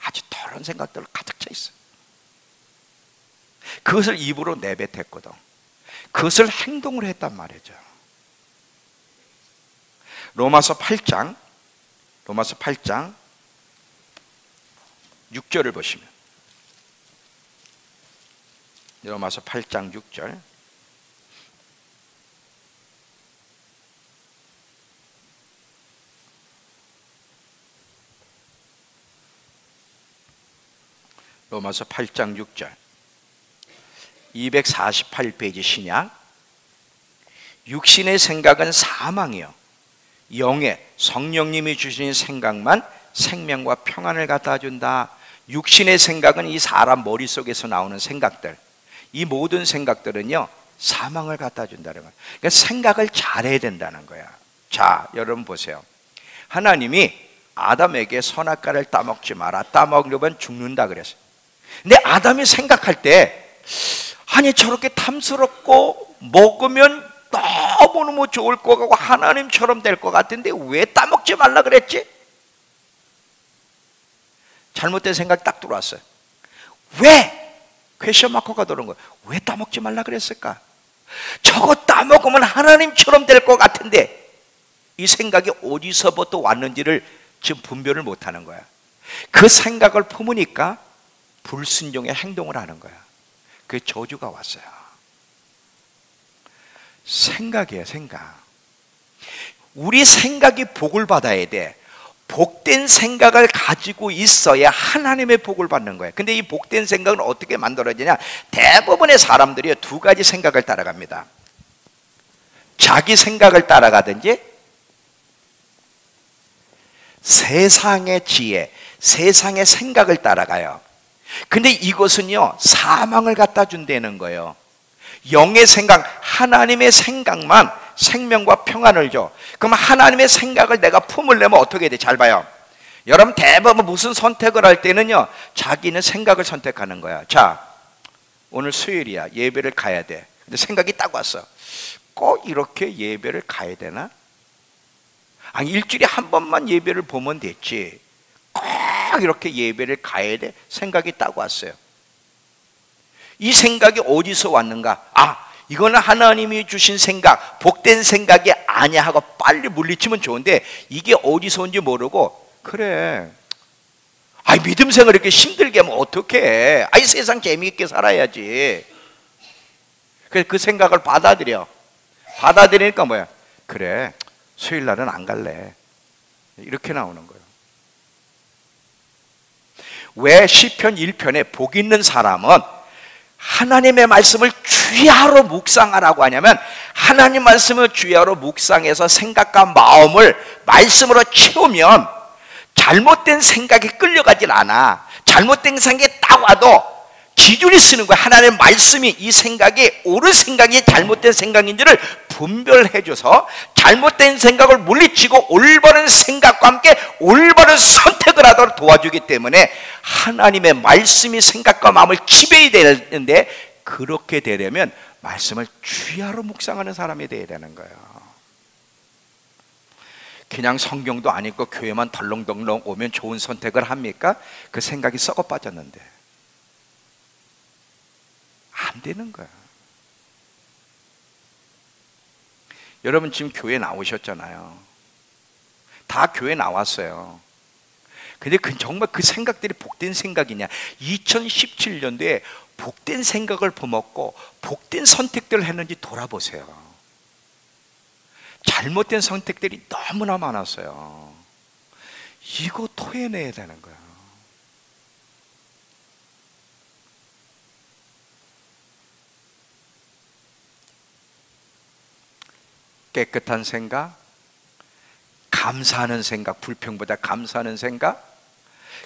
아주 더러운 생각들로 가득 차 있어요. 그것을 입으로 내뱉었거든. 그것을 행동을 했단 말이죠. 로마서 8장 6절을 보시면, 로마서 8장 6절. 로마서 8장 6절. 248페이지 신약. 육신의 생각은 사망이요, 영의 성령님이 주신 생각만 생명과 평안을 갖다 준다. 육신의 생각은 이 사람 머릿속에서 나오는 생각들, 이 모든 생각들은요 사망을 갖다 준다는 거예요. 그러니까 생각을 잘해야 된다는 거야. 자, 여러분 보세요. 하나님이 아담에게 선악과를 따먹지 마라, 따먹으면 죽는다 그랬어요. 근데 아담이 생각할 때, 아니 저렇게 탐스럽고 먹으면 너무너무 좋을 것 같고 하나님처럼 될 것 같은데 왜 따먹지 말라 그랬지? 잘못된 생각 딱 들어왔어요. 왜? 퀘션 마커가 들어온 거예요. 왜 따먹지 말라 그랬을까? 저거 따먹으면 하나님처럼 될 것 같은데, 이 생각이 어디서부터 왔는지를 지금 분별을 못하는 거야. 그 생각을 품으니까 불순종의 행동을 하는 거야. 그 저주가 왔어요. 생각이에요, 생각. 우리 생각이 복을 받아야 돼. 복된 생각을 가지고 있어야 하나님의 복을 받는 거예요. 근데 이 복된 생각은 어떻게 만들어지냐? 대부분의 사람들이 두 가지 생각을 따라갑니다. 자기 생각을 따라가든지 세상의 지혜, 세상의 생각을 따라가요. 근데 이것은요 사망을 갖다 준다는 거예요. 영의 생각, 하나님의 생각만 생명과 평안을 줘. 그럼 하나님의 생각을 내가 품으려면 어떻게 돼? 잘 봐요. 여러분 대부분 무슨 선택을 할 때는요 자기는 생각을 선택하는 거야. 자, 오늘 수요일이야, 예배를 가야 돼. 근데 생각이 딱 왔어. 꼭 이렇게 예배를 가야 되나? 아니 일주일에 한 번만 예배를 보면 됐지, 꼭 이렇게 예배를 가야 돼? 생각이 딱 왔어요. 이 생각이 어디서 왔는가? 아, 이거는 하나님이 주신 생각, 복된 생각이 아니야 하고 빨리 물리치면 좋은데, 이게 어디서 온지 모르고, 그래, 아이 믿음 생활 이렇게 힘들게 하면 어떡해? 아이 세상 재미있게 살아야지. 그래서 그 생각을 받아들이니까 뭐야? 그래, 수요일 날은 안 갈래. 이렇게 나오는 거예요. 왜 시편 1편에 복 있는 사람은 하나님의 말씀을 주야로 묵상하라고 하냐면, 하나님 말씀을 주야로 묵상해서 생각과 마음을 말씀으로 채우면 잘못된 생각에 끌려가질 않아. 잘못된 생각이 딱 와도 기준이 쓰는 거야. 하나님의 말씀이 이 생각이 옳은 생각이 잘못된 생각인지를 분별해줘서 잘못된 생각을 물리치고 올바른 생각과 함께 올바른 선택을 하도록 도와주기 때문에 하나님의 말씀이 생각과 마음을 지배해야 되는데, 그렇게 되려면 말씀을 주야로 묵상하는 사람이 되어야 되는 거예요. 그냥 성경도 안 읽고 교회만 덜렁덜렁 오면 좋은 선택을 합니까? 그 생각이 썩어 빠졌는데 안 되는 거야. 여러분 지금 교회 나오셨잖아요. 다 교회 나왔어요. 근데 정말 그 생각들이 복된 생각이냐? 2017년도에 복된 생각을 품었고 복된 선택들을 했는지 돌아보세요. 잘못된 선택들이 너무나 많았어요. 이거 토해내야 되는 거야. 깨끗한 생각, 감사하는 생각, 불평보다 감사하는 생각,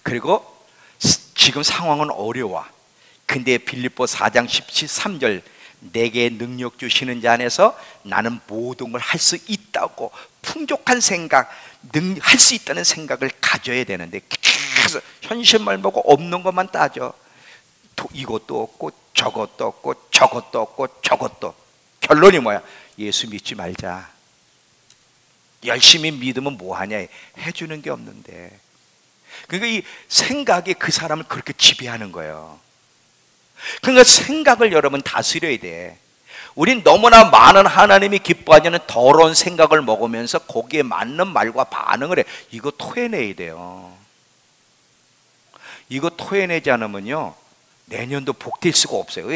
그리고 지금 상황은 어려워. 근데 빌립보 4장 13절 내게 능력 주시는 자 안에서 나는 모든 걸 할 수 있다고 풍족한 생각, 할 수 있다는 생각을 가져야 되는데 계속 현실만 보고 없는 것만 따져. 이것도 없고 저것도 없고 저것도 없고 저것도. 결론이 뭐야? 예수 믿지 말자. 열심히 믿으면 뭐하냐? 해주는 게 없는데. 그러니까 이 생각이 그 사람을 그렇게 지배하는 거예요. 그러니까 생각을 여러분 다스려야 돼. 우린 너무나 많은 하나님이 기뻐하지 않는 더러운 생각을 먹으면서 거기에 맞는 말과 반응을 해. 이거 토해내야 돼요. 이거 토해내지 않으면요 내년도 복될 수가 없어요.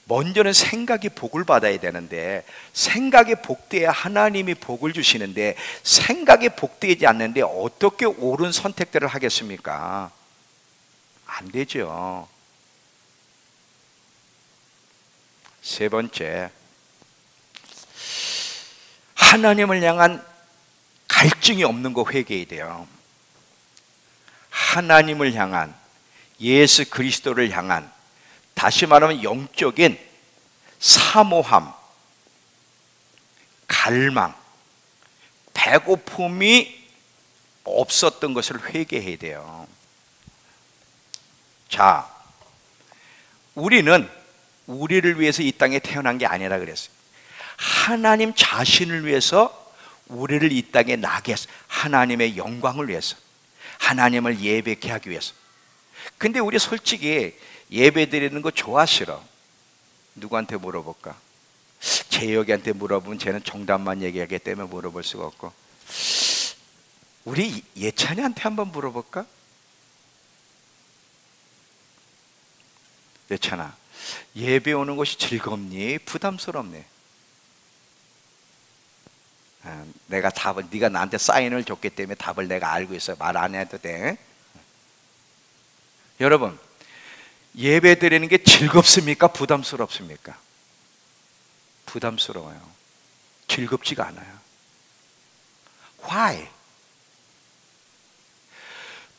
먼저는 생각이 복을 받아야 되는데 생각이 복돼야 하나님이 복을 주시는데 생각이 복되지 않는데 어떻게 옳은 선택들을 하겠습니까? 안 되죠. 세 번째, 하나님을 향한 갈증이 없는 거 회개해야 돼요. 하나님을 향한, 예수 그리스도를 향한, 다시 말하면 영적인 사모함, 갈망, 배고픔이 없었던 것을 회개해야 돼요. 자, 우리는 우리를 위해서 이 땅에 태어난 게 아니라 그랬어요. 하나님 자신을 위해서 우리를 이 땅에 나게 했어요. 하나님의 영광을 위해서, 하나님을 예배케 하기 위해서. 근데 우리 솔직히 예배 드리는 거 좋아 싫어? 누구한테 물어볼까? 재혁이한테 물어보면 쟤는 정답만 얘기하기 때문에 물어볼 수가 없고, 우리 예찬이한테 한번 물어볼까? 예찬아, 예배 오는 것이 즐겁니? 부담스럽니? 내가 답을, 네가 나한테 사인을 줬기 때문에 답을 내가 알고 있어요. 말 안 해도 돼. 여러분, 예배 드리는 게 즐겁습니까? 부담스럽습니까? 부담스러워요. 즐겁지가 않아요. Why?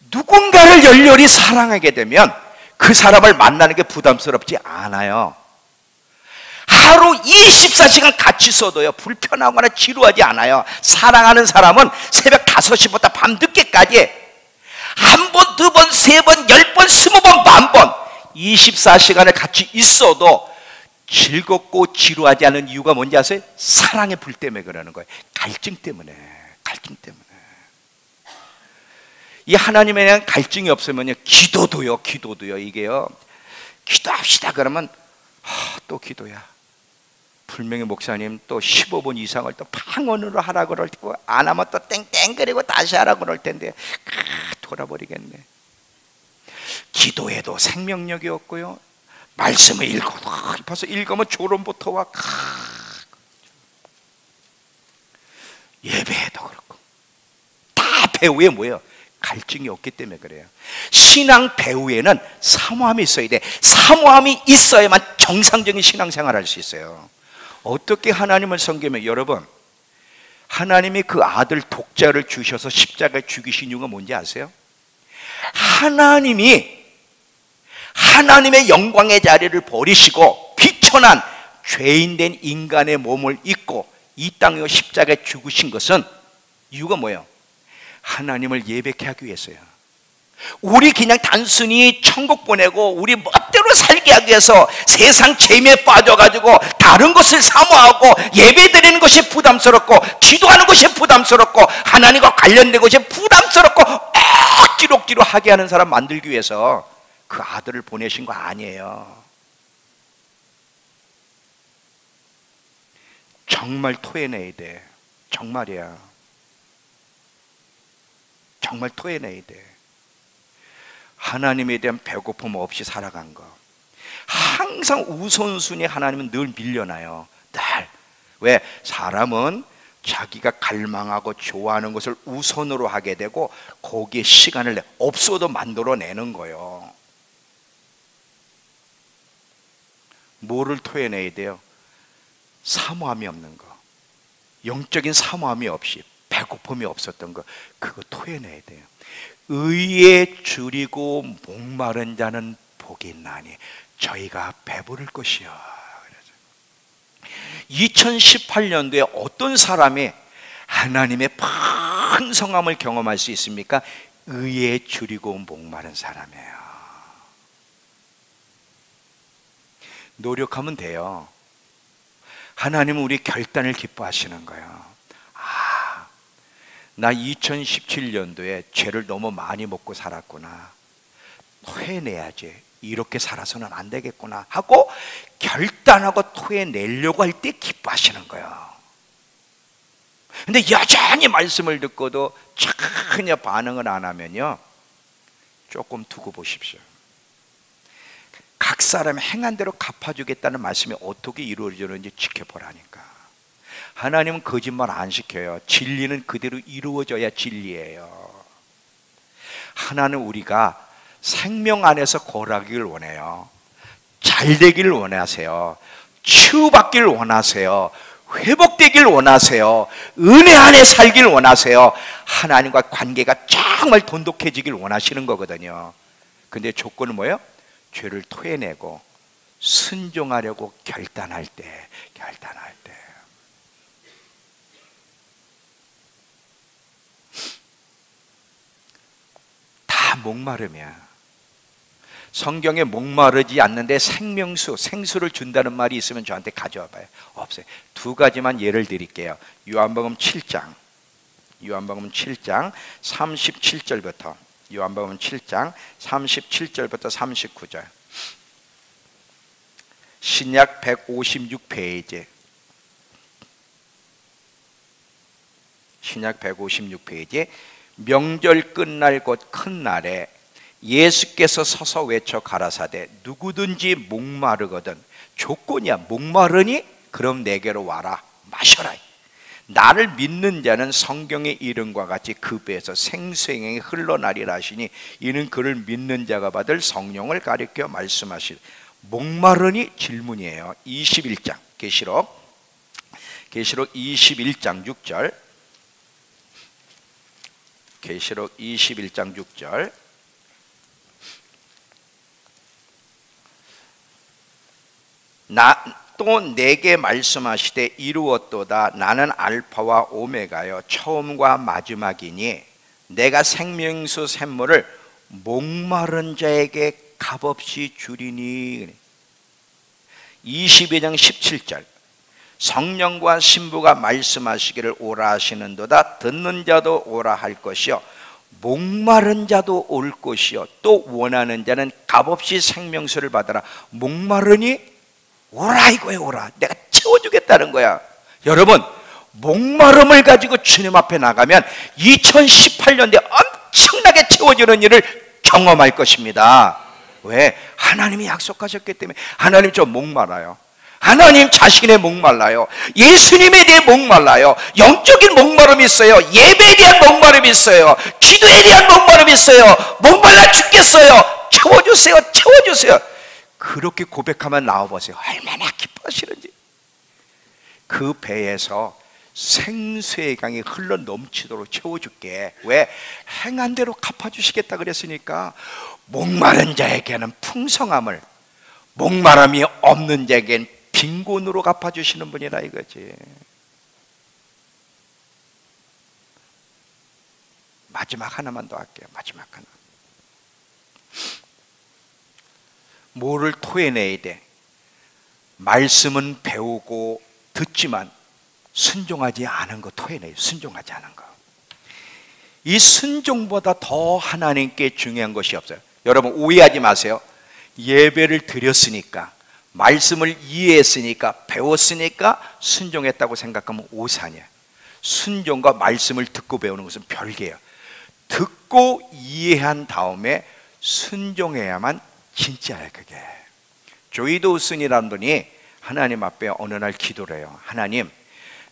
누군가를 열렬히 사랑하게 되면 그 사람을 만나는 게 부담스럽지 않아요. 하루 24시간 같이 있어도요 불편하거나 지루하지 않아요. 사랑하는 사람은 새벽 5시부터 밤 늦게까지 한 번, 두 번, 세 번, 10번, 20번, 만번 24시간을 같이 있어도 즐겁고 지루하지 않은 이유가 뭔지 아세요? 사랑의 불 때문에 그러는 거예요. 갈증 때문에. 갈증 때문에. 이 하나님에 대한 갈증이 없으면요 기도도요 이게요, 기도합시다 그러면 또 기도야. 분명히 목사님 또 15분 이상을 또 방언으로 하라 그럴 테고 안 하면 또 땡땡거리고 다시 하라 그럴 텐데 돌아버리겠네. 기도해도 생명력이 없고요, 말씀을 읽어도 벌써 읽으면 조론부터 와. 예배해도 그렇고 다 배후에 뭐예요? 갈증이 없기 때문에 그래요. 신앙 배후에는 사모함이 있어야 돼. 사모함이 있어야만 정상적인 신앙생활을 할 수 있어요. 어떻게 하나님을 섬기면, 여러분 하나님이 그 아들 독자를 주셔서 십자가에 죽이신 이유가 뭔지 아세요? 하나님이 하나님의 영광의 자리를 버리시고 비천한 죄인된 인간의 몸을 입고 이 땅에 십자가에 죽으신 것은 이유가 뭐예요? 하나님을 예배케 하기 위해서요. 우리 그냥 단순히 천국 보내고 우리 멋대로 삶으로 살게 하기 위해서 세상 재미에 빠져가지고 다른 것을 사모하고 예배드리는 것이 부담스럽고 기도하는 것이 부담스럽고 하나님과 관련된 것이 부담스럽고 억지로 하게 하는 사람 만들기 위해서 그 아들을 보내신 거 아니에요. 정말 토해내야 돼. 정말이야. 정말 토해내야 돼. 하나님에 대한 배고픔 없이 살아간 거. 항상 우선순위 하나님은 늘 밀려나요. 늘. 왜? 사람은 자기가 갈망하고 좋아하는 것을 우선으로 하게 되고 거기에 시간을 없어도 만들어내는 거예요. 뭐를 토해내야 돼요? 사모함이 없는 거, 영적인 사모함이 없이 배고픔이 없었던 거, 그거 토해내야 돼요. 의에 줄이고 목마른 자는 복이 있나니 저희가 배부를 것이요. 2018년도에 어떤 사람이 하나님의 풍성함을 경험할 수 있습니까? 의에 줄이고 목마른 사람이에요. 노력하면 돼요. 하나님은 우리 결단을 기뻐하시는 거예요. 나 2017년도에 죄를 너무 많이 먹고 살았구나. 토해내야지. 이렇게 살아서는 안 되겠구나 하고 결단하고 토해내려고 할 때 기뻐하시는 거예요. 근데 여전히 말씀을 듣고도 전혀 반응을 안 하면요, 조금 두고 보십시오. 각 사람의 행한 대로 갚아주겠다는 말씀이 어떻게 이루어지는지 지켜보라니까. 하나님은 거짓말 안 시켜요. 진리는 그대로 이루어져야 진리예요. 하나는 우리가 생명 안에서 거하기를 원해요. 잘 되기를 원하세요. 치유받기를 원하세요. 회복되기를 원하세요. 은혜 안에 살기를 원하세요. 하나님과 관계가 정말 돈독해지기를 원하시는 거거든요. 근데 조건은 뭐예요? 죄를 토해내고 순종하려고 결단할 때. 다 목마르면, 성경에 목마르지 않는데 생명수, 생수를 준다는 말이 있으면 저한테 가져와 봐요. 없어요. 두 가지만 예를 드릴게요. 요한복음 7장 37절부터 요한복음 7장 37절부터 39절. 신약 156페이지. 신약 156페이지. 명절 끝날 곧 큰 날에 예수께서 서서 외쳐 가라사대 누구든지 목마르거든, 조건이야. 목마르니? 그럼 내게로 와라, 마셔라. 나를 믿는 자는 성경의 이름과 같이 그 배에서 생수행이 흘러나리라 하시니 이는 그를 믿는 자가 받을 성령을 가리켜 말씀하시리. 목마르니? 질문이에요. 21장 계시록 21장 6절. 계시록 21장 6절. 또 내게 말씀하시되 이루었도다. 나는 알파와 오메가요 처음과 마지막이니 내가 생명수 샘물을 목마른 자에게 값없이 주리니. 22장 17절. 성령과 신부가 말씀하시기를 오라 하시는도다. 듣는 자도 오라 할 것이요 목마른 자도 올 것이요 또 원하는 자는 값없이 생명수를 받아라. 목마르니? 오라 이거예요. 오라. 내가 채워주겠다는 거야. 여러분, 목마름을 가지고 주님 앞에 나가면 2018년에 엄청나게 채워지는 일을 경험할 것입니다. 왜? 하나님이 약속하셨기 때문에. 하나님 저 목말라요. 하나님 자신의 목말라요. 예수님에 대해 목말라요. 영적인 목마름이 있어요. 예배에 대한 목마름이 있어요. 기도에 대한 목마름이 있어요. 목말라 죽겠어요. 채워주세요. 그렇게 고백하면 나와보세요. 얼마나 기뻐하시는지. 그 배에서 생수의 강이 흘러 넘치도록 채워줄게. 왜? 행한 대로 갚아주시겠다 그랬으니까. 목마른 자에게는 풍성함을, 목마름이 없는 자에게는 빈곤으로 갚아주시는 분이라 이거지. 마지막 하나만 더 할게요. 마지막 하나. 뭐를 토해내야 돼? 말씀은 배우고 듣지만 순종하지 않은 거 토해내요. 순종하지 않은 거. 이 순종보다 더 하나님께 중요한 것이 없어요. 여러분 오해하지 마세요. 예배를 드렸으니까, 말씀을 이해했으니까, 배웠으니까 순종했다고 생각하면 오산이에요. 순종과 말씀을 듣고 배우는 것은 별개예요. 듣고 이해한 다음에 순종해야만 진짜예요. 그게. 조이 도슨이라는 분이 하나님 앞에 어느 날 기도를 해요. 하나님,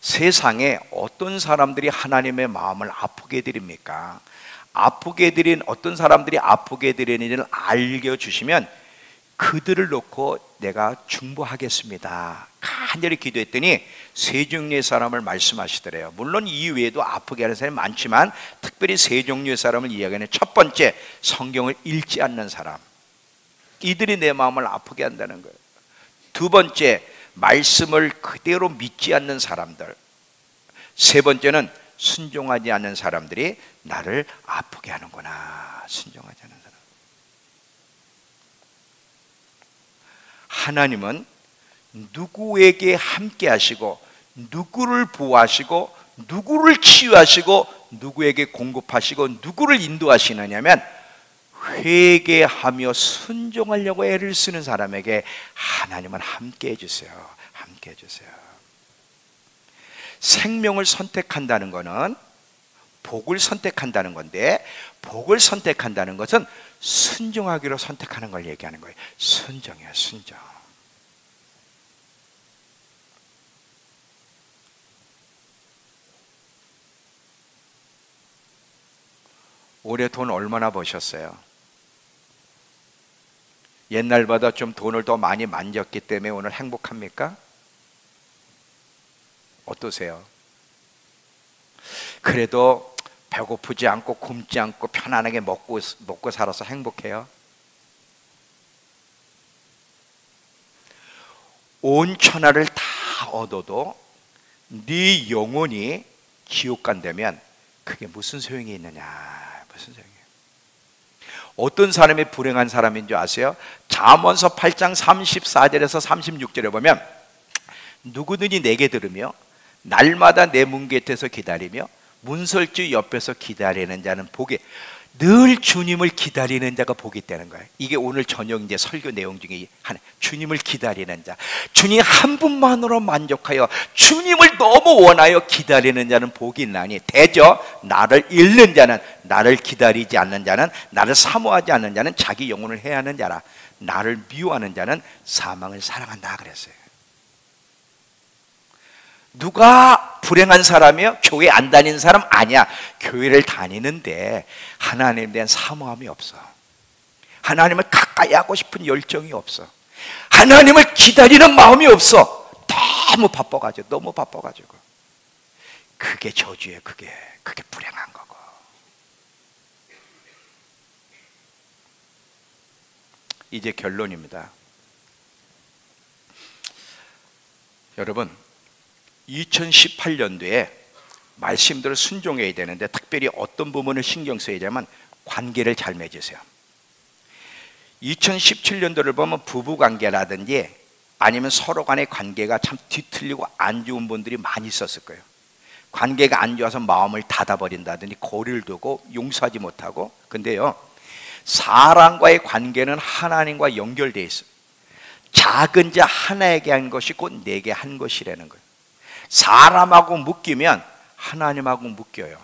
세상에 어떤 사람들이 하나님의 마음을 아프게 해드립니까? 아프게 해드린, 어떤 사람들이 아프게 해드리는 일을 알려주시면 그들을 놓고 내가 중보하겠습니다. 간절히 기도했더니 세 종류의 사람을 말씀하시더래요. 물론 이 외에도 아프게 하는 사람이 많지만 특별히 세 종류의 사람을 이야기하는, 첫 번째, 성경을 읽지 않는 사람. 이들이 내 마음을 아프게 한다는 거예요. 두 번째, 말씀을 그대로 믿지 않는 사람들. 세 번째는 순종하지 않는 사람들이 나를 아프게 하는구나. 순종하지 않는 사람. 하나님은 누구에게 함께 하시고, 누구를 보호하시고, 누구를 치유하시고, 누구에게 공급하시고, 누구를 인도하시느냐면 회개하며 순종하려고 애를 쓰는 사람에게 하나님은 함께 해주세요. 함께 해주세요. 생명을 선택한다는 것은 복을 선택한다는 건데, 복을 선택한다는 것은 순종하기로 선택하는 걸 얘기하는 거예요. 순종이에요. 순종. 올해 돈 얼마나 버셨어요? 옛날보다 좀 돈을 더 많이 만졌기 때문에 오늘 행복합니까? 어떠세요? 그래도 배고프지 않고 굶지 않고 편안하게 먹고 살아서 행복해요? 온 천하를 다 얻어도 네 영혼이 지옥 간다면 그게 무슨 소용이 있느냐? 무슨 소용이에요? 어떤 사람이 불행한 사람인 줄 아세요? 잠언서 8장 34절에서 36절에 보면 누구든지 내게 들으며 날마다 내 문 곁에서 기다리며 문설주 옆에서 기다리는 자는 복이, 늘 주님을 기다리는 자가 복이 있다는 거예요. 이게 오늘 저녁 이제 설교 내용 중에 하나. 주님을 기다리는 자, 주님 한 분만으로 만족하여 주님을 너무 원하여 기다리는 자는 복이 있나니, 대저 나를 잃는 자는, 나를 기다리지 않는 자는, 나를 사모하지 않는 자는 자기 영혼을 해하는 자라. 나를 미워하는 자는 사망을 사랑한다 그랬어요. 누가 불행한 사람이요? 교회 안 다니는 사람 아니야. 교회를 다니는데 하나님에 대한 사모함이 없어. 하나님을 가까이 하고 싶은 열정이 없어. 하나님을 기다리는 마음이 없어. 너무 바빠가지고, 너무 바빠가지고. 그게 저주예요. 그게 불행한 거고. 이제 결론입니다. 여러분, 2018년도에 말씀대로 순종해야 되는데 특별히 어떤 부분을 신경 써야 되냐면 관계를 잘 맺으세요. 2017년도를 보면 부부관계라든지 아니면 서로 간의 관계가 참 뒤틀리고 안 좋은 분들이 많이 있었을 거예요. 관계가 안 좋아서 마음을 닫아버린다든지 거리를 두고 용서하지 못하고. 근데요, 사람과의 관계는 하나님과 연결되어 있어요. 작은 자 하나에게 한 것이 곧 내게 한 것이라는 거예요. 사람하고 묶이면 하나님하고 묶여요.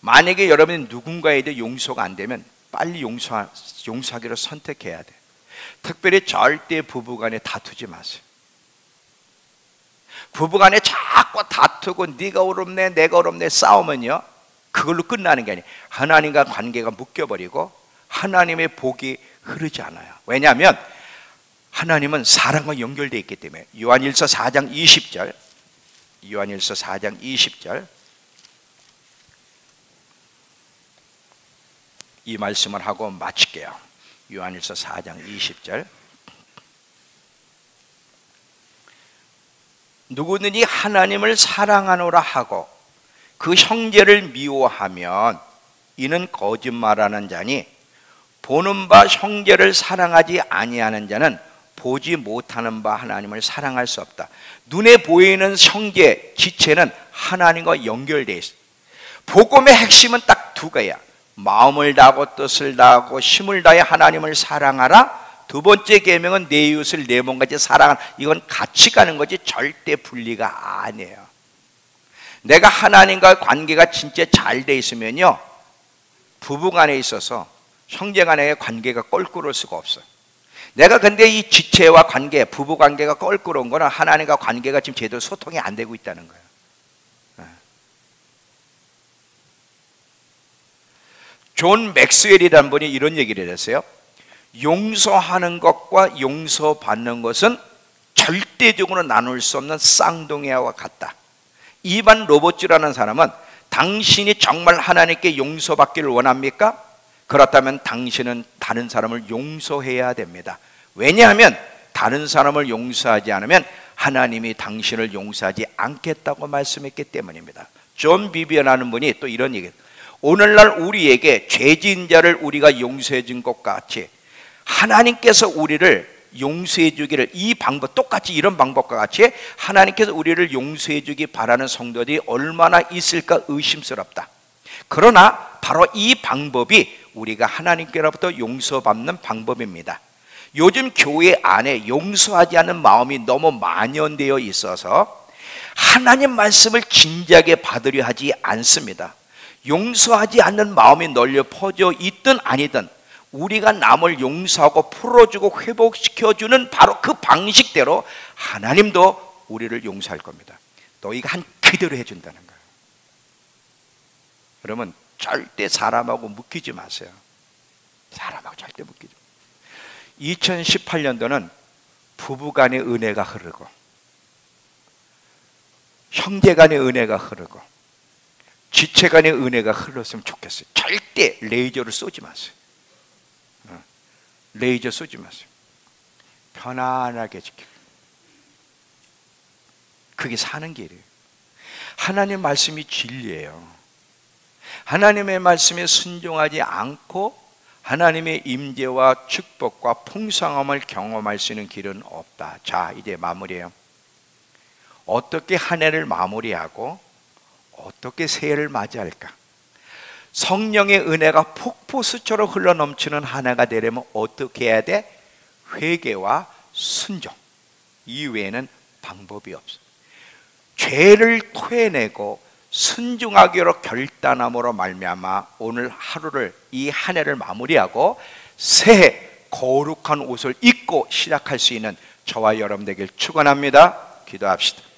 만약에 여러분이 누군가에 대해 용서가 안 되면 빨리 용서하기로 선택해야 돼. 특별히 절대 부부간에 다투지 마세요. 부부간에 자꾸 다투고 네가 옳음네 내가 옳음네 싸우면요, 그걸로 끝나는 게 아니에요. 하나님과 관계가 묶여버리고 하나님의 복이 흐르지 않아요. 왜냐하면 하나님은 사랑과 연결되어 있기 때문에. 요한일서 4장 20절, 요한일서 4장 20절, 이 말씀을 하고 마칠게요. 요한일서 4장 20절. 누구든지 하나님을 사랑하노라 하고 그 형제를 미워하면 이는 거짓말하는 자니 보는 바 형제를 사랑하지 아니하는 자는 보지 못하는 바 하나님을 사랑할 수 없다. 눈에 보이는 형제 지체는 하나님과 연결되어 있어. 복음의 핵심은 딱 두 가지야. 마음을 다하고 뜻을 다하고 힘을 다해 하나님을 사랑하라. 두 번째 계명은 내 이웃을 내 몸같이 사랑하라. 이건 같이 가는 거지 절대 분리가 아니에요. 내가 하나님과 관계가 진짜 잘 돼 있으면요, 부부간에 있어서 형제간의 관계가 껄끄러울 수가 없어요. 내가 근데 이 지체와 관계, 부부 관계가 껄끄러운 거는 하나님과 관계가 지금 제대로 소통이 안 되고 있다는 거예요. 존 맥스웰이라는 분이 이런 얘기를 했어요. 용서하는 것과 용서받는 것은 절대적으로 나눌 수 없는 쌍둥이와 같다. 이반 로버츠라는 사람은 당신이 정말 하나님께 용서받기를 원합니까? 그렇다면 당신은 다른 사람을 용서해야 됩니다. 왜냐하면 다른 사람을 용서하지 않으면 하나님이 당신을 용서하지 않겠다고 말씀했기 때문입니다. 존 비비언이라는 분이 또 이런 얘기예요. 오늘날 우리에게 죄진 자를 우리가 용서해 준 것 같이 하나님께서 우리를 용서해 주기를, 이 방법, 똑같이 이런 방법과 같이 하나님께서 우리를 용서해 주기 바라는 성도들이 얼마나 있을까 의심스럽다. 그러나 바로 이 방법이 우리가 하나님께로부터 용서받는 방법입니다. 요즘 교회 안에 용서하지 않는 마음이 너무 만연되어 있어서 하나님 말씀을 진지하게 받으려 하지 않습니다. 용서하지 않는 마음이 널려 퍼져 있든 아니든 우리가 남을 용서하고 풀어주고 회복시켜주는 바로 그 방식대로 하나님도 우리를 용서할 겁니다. 너희가 한 그대로 해준다는 거예요. 그러면 절대 사람하고 묶이지 마세요. 사람하고 절대 묶이지 마세요. 2018년도는 부부간의 은혜가 흐르고 형제간의 은혜가 흐르고 지체간의 은혜가 흘렀으면 좋겠어요. 절대 레이저를 쏘지 마세요. 레이저 쏘지 마세요. 편안하게 지키고. 그게 사는 길이에요. 하나님 말씀이 진리예요. 하나님의 말씀에 순종하지 않고 하나님의 임재와 축복과 풍성함을 경험할 수 있는 길은 없다. 자, 이제 마무리해요. 어떻게 한 해를 마무리하고 어떻게 새해를 맞이할까? 성령의 은혜가 폭포수처럼 흘러넘치는 한 해가 되려면 어떻게 해야 돼? 회개와 순종 이외에는 방법이 없어. 죄를 토해내고 순종하기로 결단함으로 말미암아 오늘 하루를, 이 한 해를 마무리하고 새해 거룩한 옷을 입고 시작할 수 있는 저와 여러분 되길 축원합니다. 기도합시다.